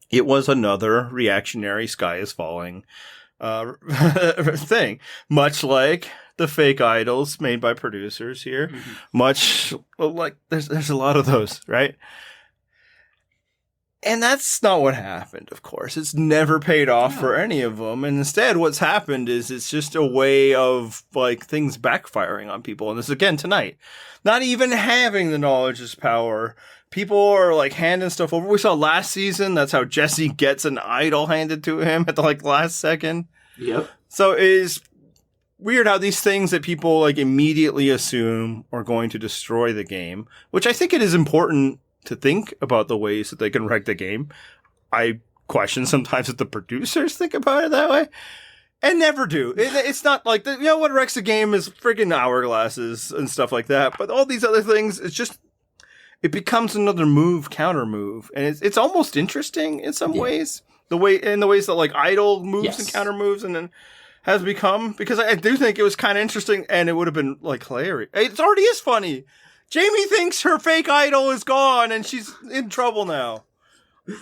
it was another reactionary sky is falling thing, much like the fake idols made by producers here. Mm-hmm. Much like there's a lot of those, right? And that's not what happened, of course. It's never paid off for any of them. And instead, what's happened is it's just a way of, like, things backfiring on people. And this, again, tonight. Not even having the knowledge is power. People are, like, handing stuff over. We saw last season, that's how Jesse gets an idol handed to him at the, like, last second. Yep. So it is weird how these things that people, like, immediately assume are going to destroy the game, which I think it is important to think about the ways that they can wreck the game. I question sometimes that the producers think about it that way, and never do. It's not like, what wrecks the game is friggin' hourglasses and stuff like that, but all these other things, it's just, it becomes another counter move, and it's almost interesting in some ways, in the ways that, like, idol moves and counter moves, and then has become, because I do think it was kind of interesting, and it would have been, like, hilarious. It already is funny. Jamie thinks her fake idol is gone and she's in trouble now.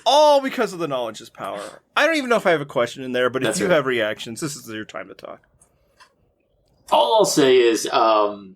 All because of the knowledge is power. I don't even know if I have a question in there, but if you have reactions, this is your time to talk. All I'll say is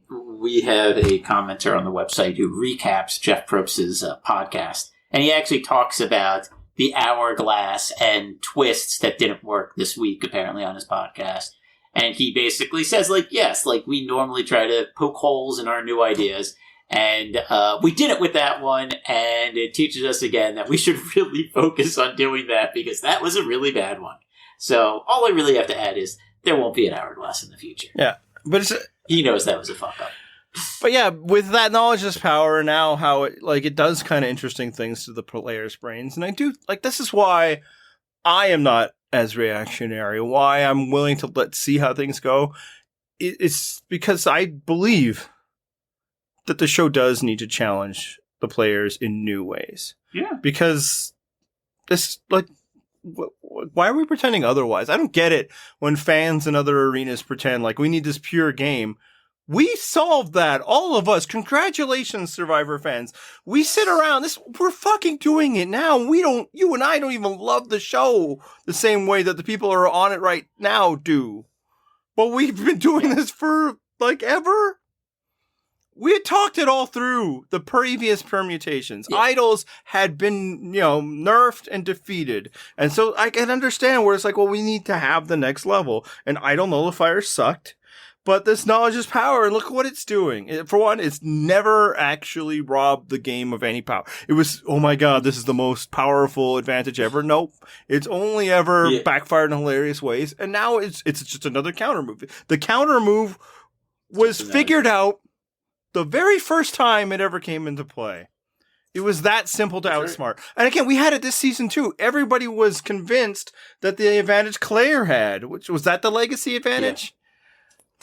we have a commenter on the website who recaps Jeff Probst's podcast. And he actually talks about the hourglass and twists that didn't work this week, apparently, on his podcast. And he basically says, like, yes, like, we normally try to poke holes in our new ideas. And we did it with that one, and it teaches us again that we should really focus on doing that, because that was a really bad one. So all I really have to add is there won't be an hourglass in the future. Yeah, but he knows that was a fuck up. But yeah, with that knowledge is power, now how it does kind of interesting things to the players' brains, and I do like, this is why I am not as reactionary, why I'm willing to let's see how things go. It's because I believe that the show does need to challenge the players in new ways. Yeah. Because this, like, why are we pretending otherwise? I don't get it when fans in other arenas pretend like we need this pure game. We solved that. All of us. Congratulations, Survivor fans. We sit around we're fucking doing it now. You and I don't even love the show the same way that the people who are on it right now do. But we've been doing this for, like, ever. We had talked it all through the previous permutations. Yeah. Idols had been, nerfed and defeated. And so I can understand where it's like, well, we need to have the next level. And Idol Nullifier sucked. But this knowledge is power, and look what it's doing. For one, it's never actually robbed the game of any power. It was, oh my god, this is the most powerful advantage ever. Nope. It's only ever backfired in hilarious ways. And now it's just another counter move. The counter move was figured out the very first time it ever came into play. It was that simple to outsmart. And again, we had it this season too. Everybody was convinced that the advantage Claire had, which was that the legacy advantage? Yeah.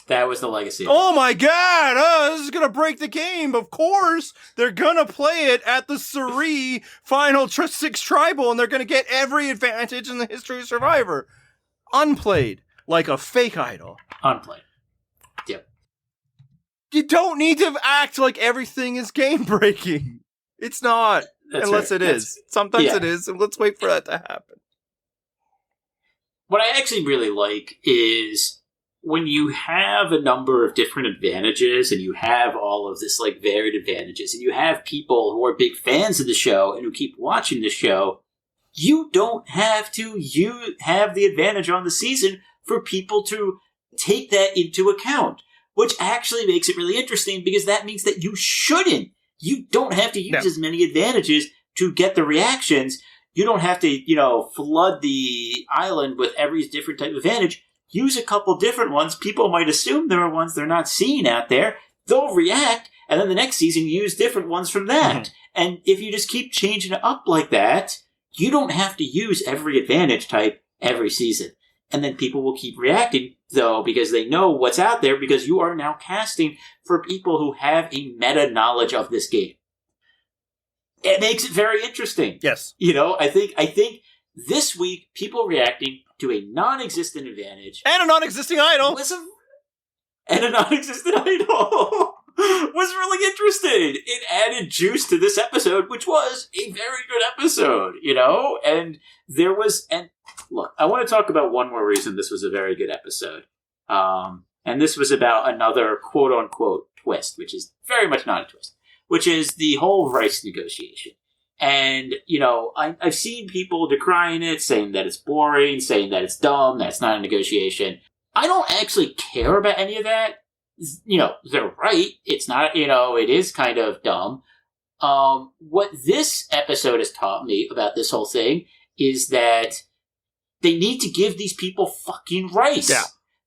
That was the legacy. Oh my god, this is going to break the game. Of course, they're going to play it at the Surrey Final 6 Tribal, and they're going to get every advantage in the history of Survivor. Unplayed, like a fake idol. Unplayed. Yep. You don't need to act like everything is game breaking. It's not. Unless it is. Sometimes it is, and let's wait for that to happen. What I actually really like is when you have a number of different advantages, and you have all of this, like, varied advantages, and you have people who are big fans of the show and who keep watching the show, you don't have to have the advantage on the season for people to take that into account. Which actually makes it really interesting, because that means that you shouldn't. You don't have to use as many advantages to get the reactions. You don't have to, flood the island with every different type of advantage. Use a couple different ones. People might assume there are ones they're not seeing out there. They'll react, and then the next season use different ones from that. Mm-hmm. And if you just keep changing it up like that, you don't have to use every advantage type every season. And then people will keep reacting, though, because they know what's out there, because you are now casting for people who have a meta knowledge of this game. it makes it very interesting. Yes. I think this week, people reacting to a non-existent advantage And a non-existing idol. and a non-existent idol was really interesting. It added juice to this episode, which was a very good episode, and look, I want to talk about one more reason this was a very good episode. And this was about another quote-unquote twist, which is very much not a twist, which is the whole rice negotiation. And, I've seen people decrying it, saying that it's boring, saying that it's dumb, that it's not a negotiation. I don't actually care about any of that. They're right. It's not, it is kind of dumb. What this episode has taught me about this whole thing is that they need to give these people fucking rice. Yeah.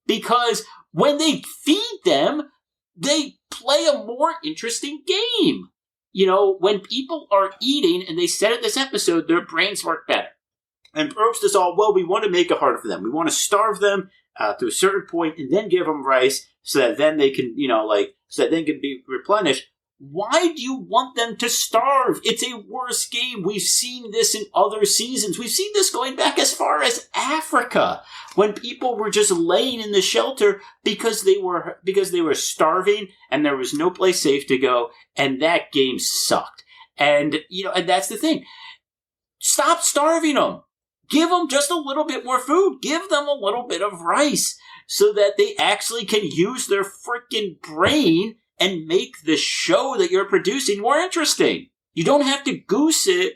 Because when they feed them, they play a more interesting game. When people are eating, and they said it this episode, their brains work better. And Probst is all, well, we want to make it harder for them. We want to starve them to a certain point and then give them rice so that then they can, so that they can be replenished. Why do you want them to starve? It's a worse game. We've seen this in other seasons. We've seen this going back as far as Africa, when people were just laying in the shelter because they were starving and there was no place safe to go, and that game sucked. And and that's the thing. Stop starving them. Give them just a little bit more food. Give them a little bit of rice so that they actually can use their freaking brain and make the show that you're producing more interesting. You don't have to goose it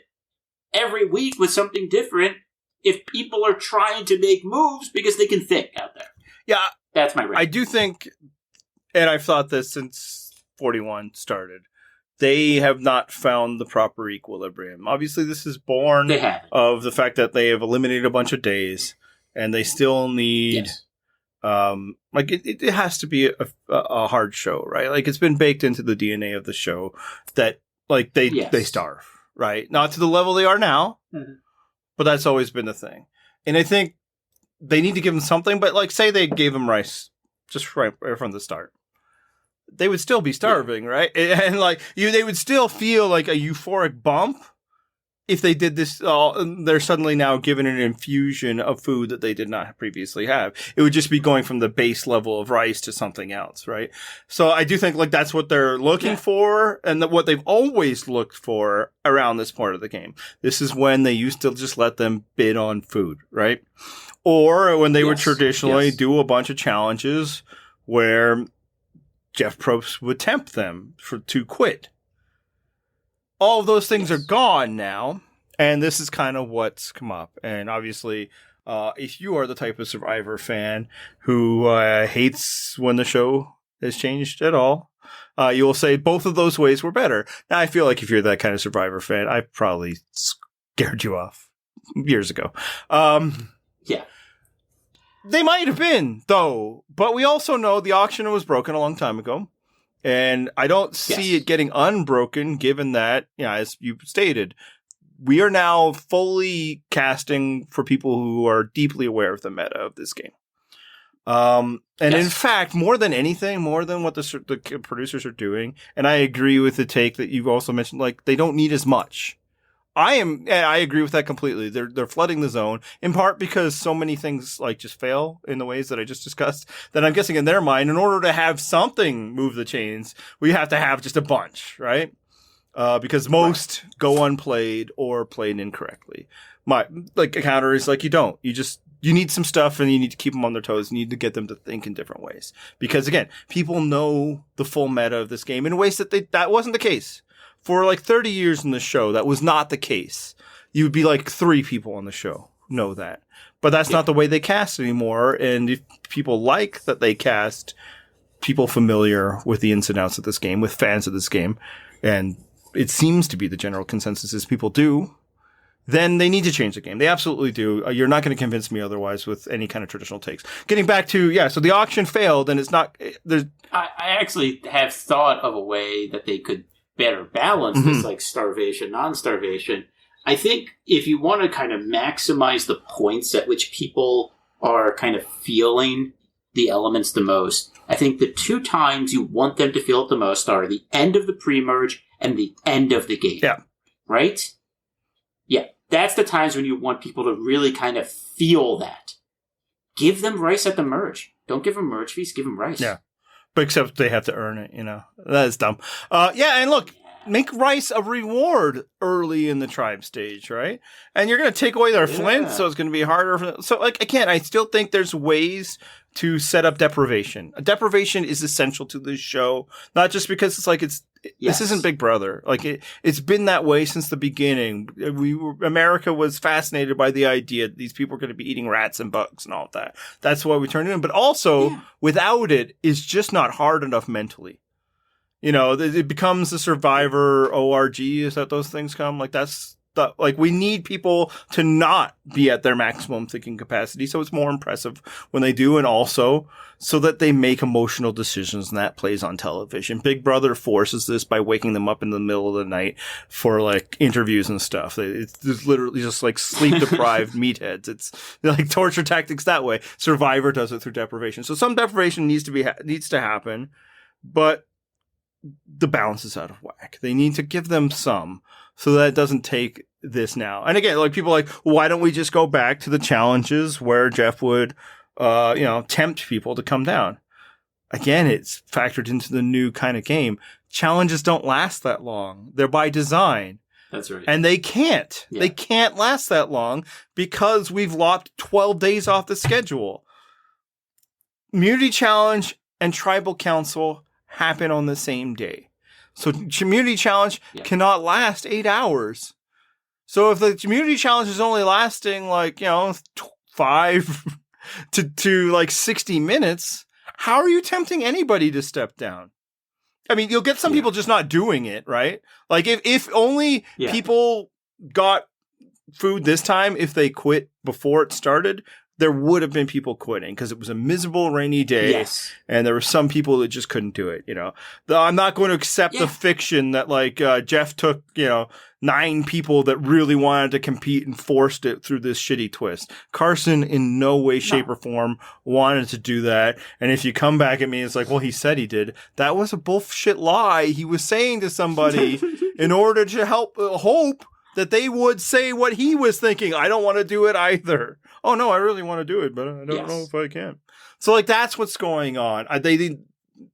every week with something different if people are trying to make moves because they can think out there. Yeah. That's my rant. I do think, and I've thought this since 41 started, they have not found the proper equilibrium. Obviously, this is born of the fact that they have eliminated a bunch of days, and they still need... Yes. It has to be a hard show, right? Like, it's been baked into the DNA of the show that, like, they starve, right? Not to the level they are now, but that's always been the thing. And I think they need to give them something, but, like, say they gave them rice just right from the start. They would still be starving, right? And, like, they would still feel like a euphoric bump if they did this. They're suddenly now given an infusion of food that they did not previously have. It would just be going from the base level of rice to something else, right? So I do think, like, that's what they're looking for, and what they've always looked for around this part of the game. This is when they used to just let them bid on food, right? Or when they would traditionally do a bunch of challenges where Jeff Probst would tempt them to quit. All of those things are gone now, and this is kind of what's come up. And obviously, if you are the type of Survivor fan who hates when the show has changed at all, you will say both of those ways were better. Now, I feel like if you're that kind of Survivor fan, I probably scared you off years ago. Yeah. They might have been, though, but we also know the auction was broken a long time ago. And I don't see it getting unbroken, given that, as you stated, we are now fully casting for people who are deeply aware of the meta of this game. In fact, more than anything, more than what the producers are doing, and I agree with the take that you've also mentioned, like, they don't need as much. I agree with that completely. They're flooding the zone, in part because so many things, like, just fail in the ways that I just discussed, that I'm guessing in their mind, in order to have something move the chains, we have to have just a bunch, right? Because most go unplayed or played incorrectly. A counter is like, you need some stuff, and you need to keep them on their toes. You need to get them to think in different ways. Because, again, people know the full meta of this game in ways that wasn't the case. For like 30 years in the show, that was not the case. You would be like 3 people on the show know that. But that's not the way they cast anymore. And if people like that they cast people familiar with the ins and outs of this game, with fans of this game, and it seems to be the general consensus is people do, then they need to change the game. They absolutely do. You're not going to convince me otherwise with any kind of traditional takes. Getting back to, so the auction failed, and it's not... I actually have thought of a way that they could better balance this, like, starvation, non-starvation. I think if you want to kind of maximize the points at which people are kind of feeling the elements the most, I think the 2 times you want them to feel it the most are the end of the pre-merge and the end of the game. Yeah. right? Yeah, that's the times when you want people to really kind of feel that. Give them rice at the merge. Don't give them merge fees, give them rice. Yeah. But except they have to earn it, That is dumb. And look, make rice a reward early in the tribe stage, right? And you're going to take away their flint, so it's going to be harder for them. So, again, I still think there's ways to set up deprivation. Deprivation is essential to this show, not just because this isn't Big Brother. It's been that way since the beginning. America was fascinated by the idea that these people are going to be eating rats and bugs and all of that. That's why we turned it in. But also, without it, it's just not hard enough mentally. It becomes the Survivor ORG. Is that those things come? We need people to not be at their maximum thinking capacity, so it's more impressive when they do, and also so that they make emotional decisions, and that plays on television. Big Brother forces this by waking them up in the middle of the night for interviews and stuff. It's literally just sleep deprived meatheads. It's torture tactics that way. Survivor does it through deprivation. So some deprivation needs to happen, but the balance is out of whack. They need to give them some, so that it doesn't take this now. And again, people why don't we just go back to the challenges where Jeff would, tempt people to come down? Again, it's factored into the new kind of game. Challenges don't last that long. They're by design. That's right. And they can't. Yeah. They can't last that long because we've lopped 12 days off the schedule. Community Challenge and Tribal Council happen on the same day. So community challenge cannot last 8 hours. So if the community challenge is only lasting 5 to 60 minutes, how are you tempting anybody to step down? I mean, you'll get some people just not doing it, right? If only people got food this time, if they quit before it started, there would have been people quitting because it was a miserable rainy day, and there were some people that just couldn't do it. I'm not going to accept the fiction that Jeff took 9 people that really wanted to compete and forced it through this shitty twist. Carson, in no way, shape, or form wanted to do that. And if you come back at me, it's he said he did. That was a bullshit lie he was saying to somebody in order to hope that they would say what he was thinking. I don't want to do it either. Oh, no, I really want to do it, but I don't know if I can. So, that's what's going on.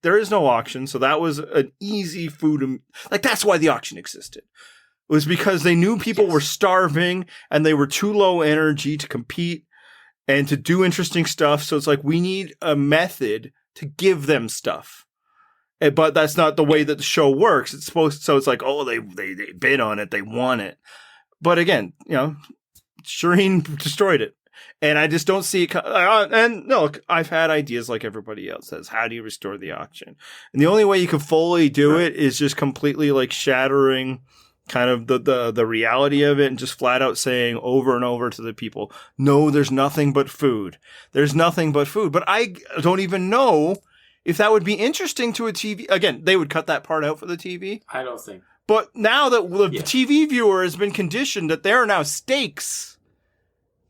There is no auction, so that was an easy food. That's why the auction existed. It was because they knew people were starving, and they were too low energy to compete and to do interesting stuff. So it's we need a method to give them stuff. But that's not the way that the show works. It's supposed, so it's they bid on it, they want it. But again, Shireen destroyed it. And I just don't see it. And look, I've had ideas like everybody else has. How do you restore the auction? And the only way you can fully do it is just completely shattering kind of the reality of it and just flat out saying over and over to the people, no, there's nothing but food. There's nothing but food. But I don't even know if that would be interesting to a TV. Again, they would cut that part out for the TV. I don't think. But now that the TV viewer has been conditioned that there are now stakes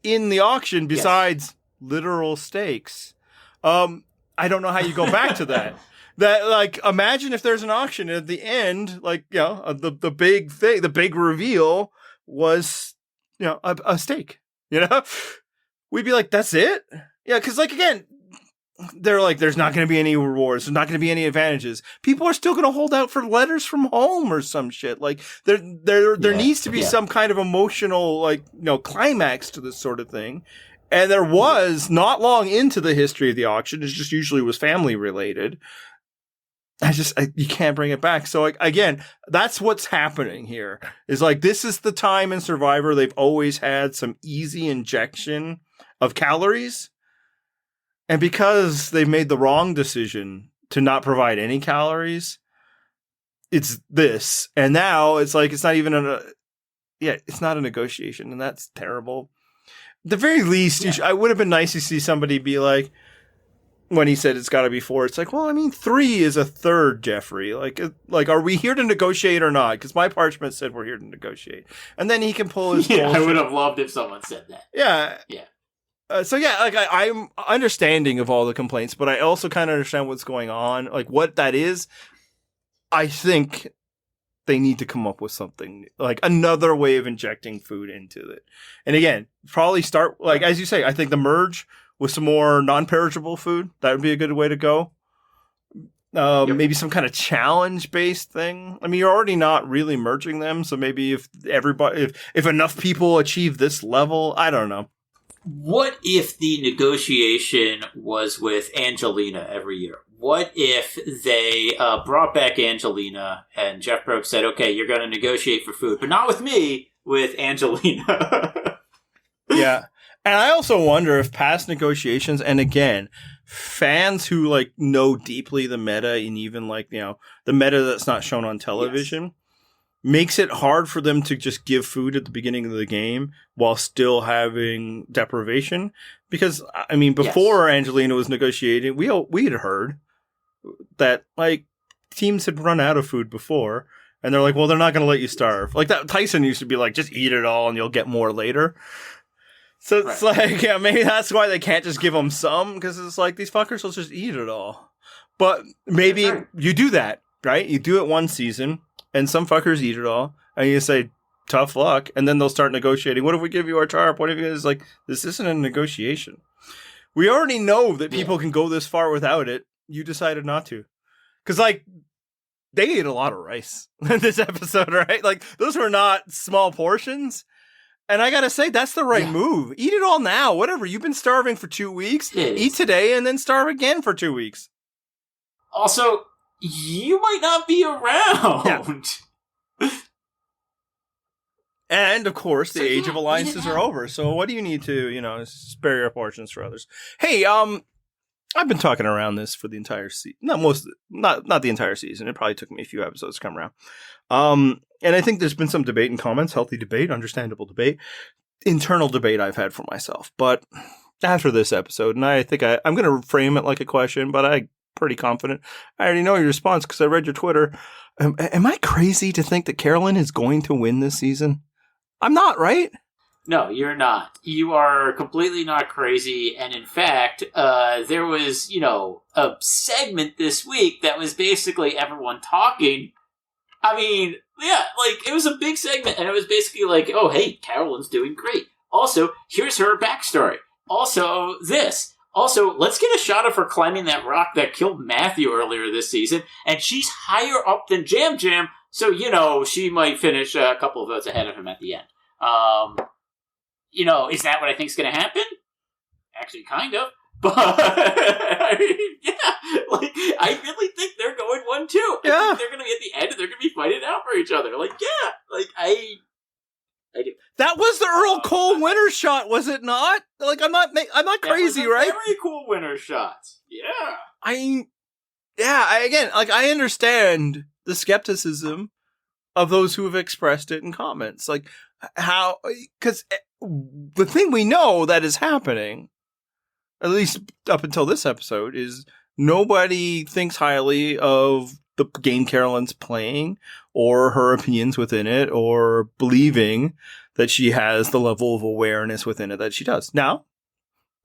in the auction besides literal stakes, I don't know how you go back to that. That imagine if there's an auction at the end, the big thing, the big reveal was a stake. We'd be that's it. Yeah, because again, they're there's not going to be any rewards. There's not going to be any advantages. People are still going to hold out for letters from home or some shit. There needs to be some kind of emotional, climax to this sort of thing. And there was not long into the history of the auction. It just usually was family related. You can't bring it back. So again, that's what's happening here is this is the time in Survivor. They've always had some easy injection of calories. And because they've made the wrong decision to not provide any calories, it's this. And now it's it's not even it's not a negotiation, and that's terrible. At the very least, I would have been nice to see somebody be when he said it's got to be 4, it's 3 is a third, Jeffrey. Are we here to negotiate or not? Because my parchment said we're here to negotiate. And then he can pull his bullshit. I would have loved if someone said that. Yeah. Yeah. I'm understanding of all the complaints, but I also kind of understand what's going on. What that is, I think they need to come up with something, like another way of injecting food into it. And again, probably start, like, as you say, I think the merge with some more non-perishable food, that would be a good way to go. Maybe some kind of challenge-based thing. I mean, you're already not really merging them, so maybe if enough people achieve this level, I don't know. What if the negotiation was with Angelina every year? What if they brought back Angelina and Jeff Probst said, okay, you're going to negotiate for food, but not with me, with Angelina. Yeah. And I also wonder if past negotiations, and again, fans who like know deeply the meta and even like, you know, the meta that's not shown on television makes it hard for them to just give food at the beginning of the game while still having deprivation. Because I mean, before Angelina was negotiating, we had heard that like teams had run out of food before, and they're like, well, they're not going to let you starve. Like that Tyson used to be like, just eat it all and you'll get more later. So it's like, yeah, maybe that's why they can't just give them some, because it's like these fuckers will just eat it all. But maybe you do that, right? You do it one season, and some fuckers eat it all, and you say, tough luck, and then they'll start negotiating. What if we give you our tarp? What if it's like, this isn't a negotiation. We already know that people can go this far without it. You decided not to. Because, like, they ate a lot of rice in this episode, right? Like, those were not small portions. And I gotta say, that's the right move. Eat it all now. Whatever. You've been starving for 2 weeks. Eat today and then starve again for 2 weeks. Also, you might not be around. Yeah. And, of course, the age of alliances are over. So what do you need to, you know, spare your portions for others? Hey, I've been talking around this for the entire season. Not the entire season. It probably took me a few episodes to come around. And I think there's been some debate and comments, healthy debate, understandable debate, internal debate I've had for myself. But after this episode, and I think I'm going to frame it like a question, but I'm pretty confident. I already know your response because I read your Twitter. Am I crazy to think that Caroline is going to win this season? I'm not, right? No, you're not. You are completely not crazy. And in fact, there was, you know, a segment this week that was basically everyone talking. I mean, yeah, like, it was a big segment, and it was basically like, oh, hey, Caroline's doing great. Also, here's her backstory. Also, this. Also, let's get a shot of her climbing that rock that killed Matthew earlier this season, and she's higher up than Jam Jam, so, you know, she might finish a couple of votes ahead of him at the end. You know, is that what I think is going to happen? Actually, kind of. But, I mean, yeah, like, I really think they're going 1-2. Yeah. I think they're going to be at the end, and they're going to be fighting out for each other. Like, yeah, like, I do. That was the Earl Cole winner shot, was it not? Like, I'm not crazy, right? Very cool winner shot. Yeah. I understand the skepticism of those who have expressed it in comments. Like, how, because the thing we know that is happening, at least up until this episode, is nobody thinks highly of the game Caroline's playing or her opinions within it or believing that she has the level of awareness within it that she does. Now,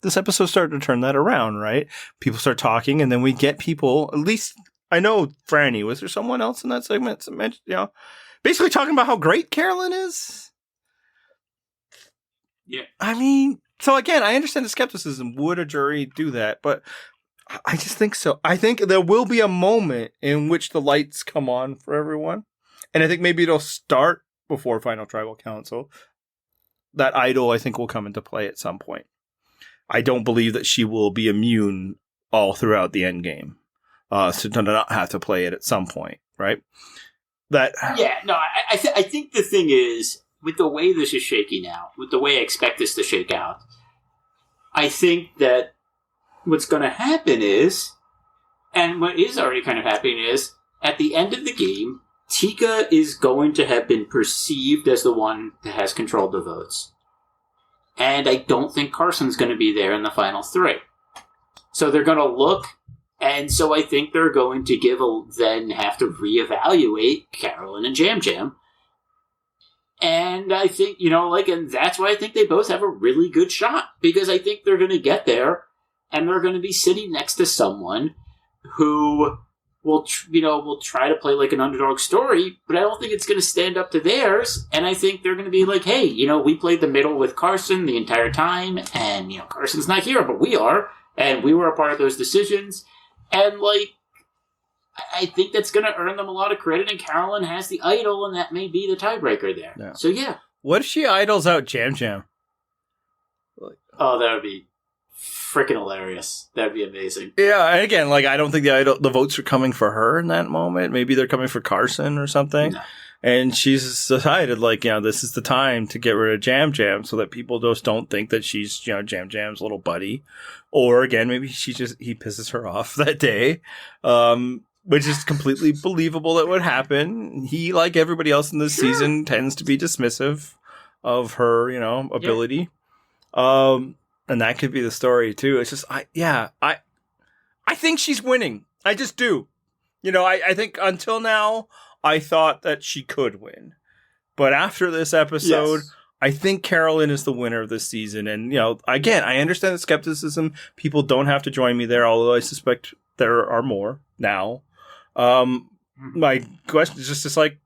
this episode started to turn that around, right? People start talking, and then we get people, at least I know Frannie, was there someone else in that segment, you know, basically talking about how great Caroline is? Yeah. I mean, so again, I understand the skepticism. Would a jury do that? But I just think so. I think there will be a moment in which the lights come on for everyone. And I think maybe it'll start before Final Tribal Council. That idol, I think, will come into play at some point. I don't believe that she will be immune all throughout the end game. So to not have to play it at some point, right? I think the thing is, with the way this is shaking out, with the way I expect this to shake out, I think that what's going to happen is, and what is already kind of happening is, at the end of the game, Tika is going to have been perceived as the one that has controlled the votes. And I don't think Carson's going to be there in the final three. So they're going to look, and so I think they're going to then have to reevaluate Caroline and Jam Jam. And I think, and that's why I think they both have a really good shot. Because I think they're going to get there, and they're going to be sitting next to someone who will try to play like an underdog story, but I don't think it's going to stand up to theirs. And I think they're going to be like, hey, we played the middle with Carson the entire time, and Carson's not here, but we are, and we were a part of those decisions. And like, I think that's going to earn them a lot of credit, and Caroline has the idol, and that may be the tiebreaker there. Yeah. So yeah. What if she idols out Jam Jam? Oh, that would be freaking hilarious. That'd be amazing. Yeah, and again, like, I don't think the votes are coming for her in that moment. Maybe they're coming for Carson or something. No. And she's decided, like, this is the time to get rid of Jam Jam so that people just don't think that she's, Jam Jam's little buddy. Or again, maybe he pisses her off that day. Which is completely believable that would happen. He, like everybody else in this season, tends to be dismissive of her, ability. Yeah. And that could be the story too. It's just, I think she's winning. I just do. I think until now, I thought that she could win. But after this episode, yes. I think Caroline is the winner of this season. And, again, I understand the skepticism. People don't have to join me there, although I suspect there are more now. My question is just like,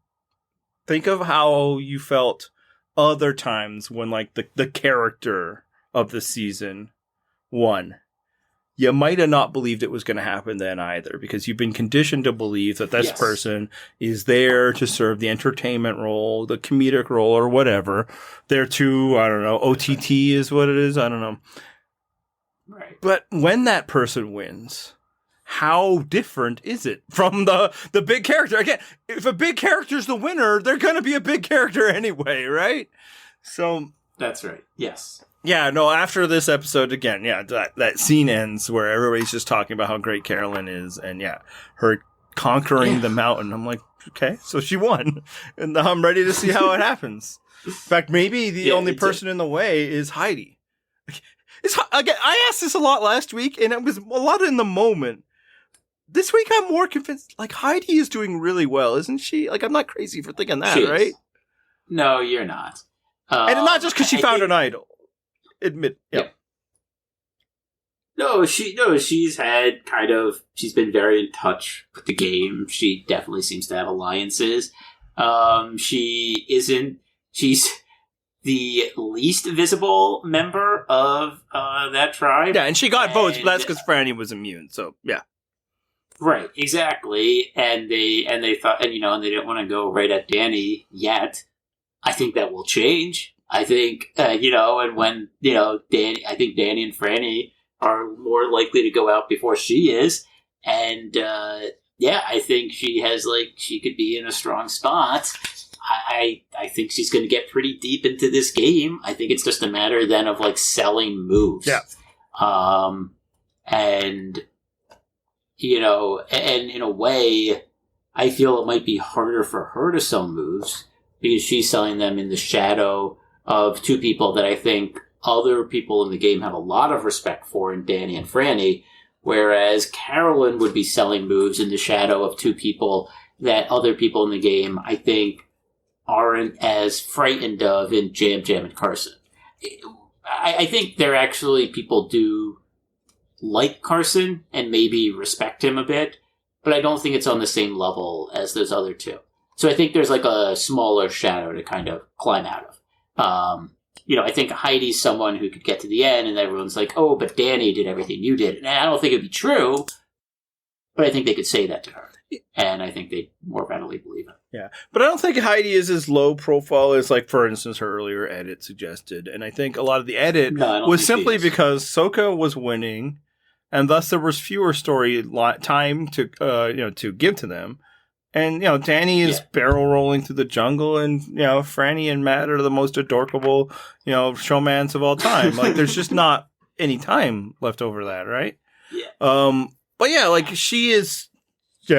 think of how you felt other times when, like, the character of the season won. You might have not believed it was going to happen then either, because you've been conditioned to believe that this yes. person is there to serve the entertainment role, the comedic role, or whatever. There to, I don't know, OTT is what it is. I don't know. Right. But when that person wins, how different is it from the big character? Again, if a big character's the winner, they're going to be a big character anyway, right? So that's right. Yes. Yeah, no, after this episode, again, that scene ends where everybody's just talking about how great Caroline is, and her conquering the mountain. I'm like, okay, so she won, and I'm ready to see how it happens. In fact, maybe the only person in the way is Heidi. Again, I asked this a lot last week, and it was a lot in the moment. This week, I'm more convinced, like, Heidi is doing really well, isn't she? Like, I'm not crazy for thinking that, right? No, you're not. And not just because she found an idol. Admit, yeah. No, she's been very in touch with the game. She definitely seems to have alliances. She's the least visible member of that tribe. Yeah, and she got votes, but that's because Frannie was immune, so yeah. Right, exactly. And they thought, and they didn't want to go right at Danny yet. I think that will change. I think, and when, I think Danny and Frannie are more likely to go out before she is. And, I think she could be in a strong spot. I think she's going to get pretty deep into this game. I think it's just a matter then of, like, selling moves. Yeah. And in a way, I feel it might be harder for her to sell moves because she's selling them in the shadow of two people that I think other people in the game have a lot of respect for in Danny and Frannie, whereas Caroline would be selling moves in the shadow of two people that other people in the game, I think, aren't as frightened of in Yam Yam and Carson. I think there actually people do like Carson and maybe respect him a bit, but I don't think it's on the same level as those other two. So I think there's like a smaller shadow to kind of climb out of. I think Heidi's someone who could get to the end and everyone's like, oh, but Danny did everything you did. And I don't think it'd be true, but I think they could say that to her. And I think they more readily believe it. Yeah. But I don't think Heidi is as low profile as, like, for instance, her earlier edit suggested. And I think a lot of the edit was simply because Soka was winning, and thus there was fewer story time to give to them. And, Danny is barrel rolling through the jungle, and, Frannie and Matt are the most adorable, showmans of all time. Like, there's just not any time left over that, right? Yeah. But yeah, like, she is,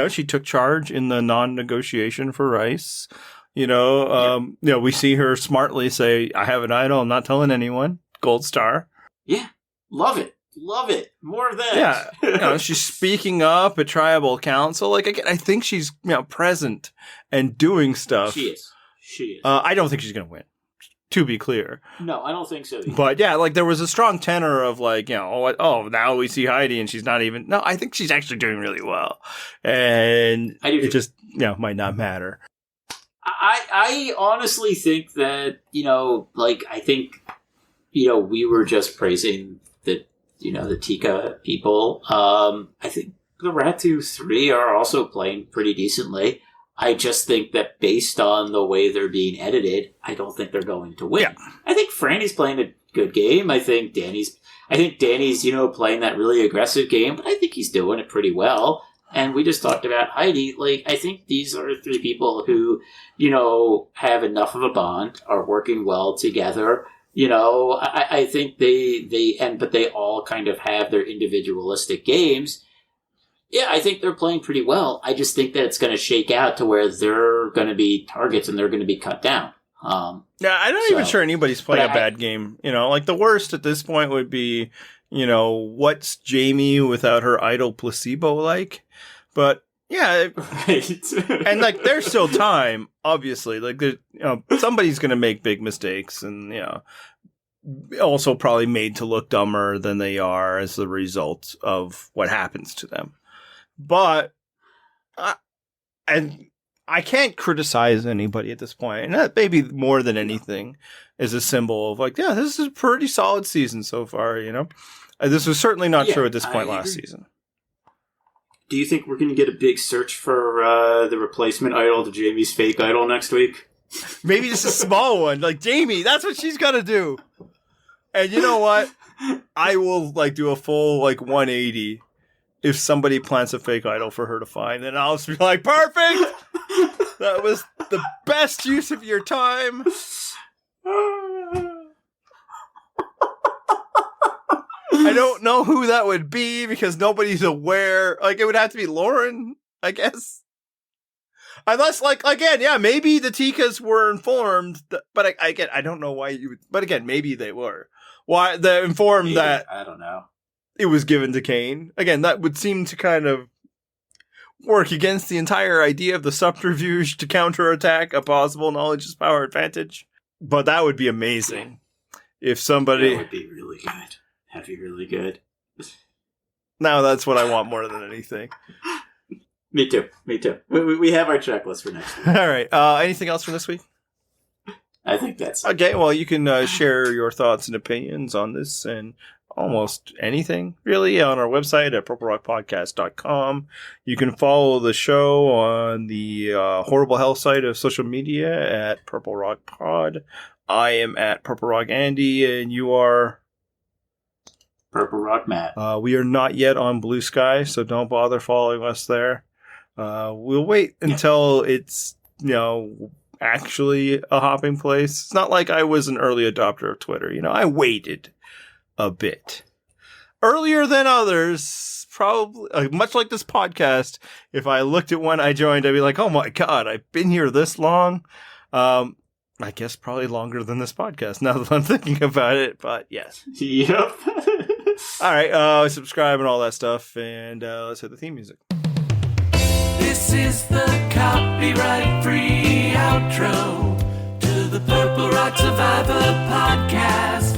she took charge in the non-negotiation for Rice. We see her smartly say, I have an idol, I'm not telling anyone. Gold star. Yeah. Love it. Love it. More of that. Yeah. She's speaking up at tribal council. Like, again, I think she's, present and doing stuff. She is. I don't think she's going to win. to be clear. No, I don't think so either. But yeah, like there was a strong tenor of like, now we see Heidi and she's not even, no, I think she's actually doing really well. And it just, might not matter. I honestly think that, I think, we were just praising the Tika people. I think the Ratu 3 are also playing pretty decently. I just think that based on the way they're being edited, I don't think they're going to win. Yeah. I think Frannie's playing a good game. I think Danny's, playing that really aggressive game, but I think he's doing it pretty well. And we just talked about Heidi. Like, I think these are three people who, have enough of a bond, are working well together. I think but they all kind of have their individualistic games. Yeah, I think they're playing pretty well. I just think that it's going to shake out to where they're going to be targets and they're going to be cut down. I'm not even sure anybody's playing a bad game. Like the worst at this point would be, what's Jamie without her idol placebo like? But yeah, right. And like there's still time, obviously. Like somebody's going to make big mistakes, and also probably made to look dumber than they are as the result of what happens to them. But and I can't criticize anybody at this point, and that maybe more than anything is a symbol of like, yeah, this is a pretty solid season so far. This was certainly not true at this point last season. Do you think we're going to get a big search for the replacement idol to Jamie's fake idol next week? Maybe just a small one, like Jamie. That's what she's got to do. And you know what? I will do a full 180 if somebody plants a fake idol for her to find, and I'll just be like, perfect. That was the best use of your time. I don't know who that would be because nobody's aware. It would have to be Lauren, I guess. Unless, again, maybe the Tikas were informed, but I don't know why you would. But again, maybe they were. Why they're informed that I don't know. It was given to Kane. Again, that would seem to kind of work against the entire idea of the subterfuge to counterattack a possible knowledge is power advantage. But that would be amazing if somebody. That would be really good. That'd be really good. Now that's what I want more than anything. Me too. We have our checklist for next week. All right. Anything else for this week? I think that's it. Okay. Well, you can share your thoughts and opinions on this and almost anything, really, on our website at purplerockpodcast.com. You can follow the show on the Horrible Hell site of social media at Purple Rock Pod. I am at Purple Rock Andy, and you are... Purple Rock Matt. We are not yet on Blue Sky, so don't bother following us there. We'll wait until it's, actually a hopping place. It's not like I was an early adopter of Twitter. I waited a bit. Earlier than others, probably, much like this podcast, if I looked at when I joined, I'd be like, oh my God, I've been here this long. I guess probably longer than this podcast now that I'm thinking about it, but yes. Yep. All right, subscribe and all that stuff, and let's hit the theme music. This is the copyright-free outro to the Purple Rock Survivor podcast.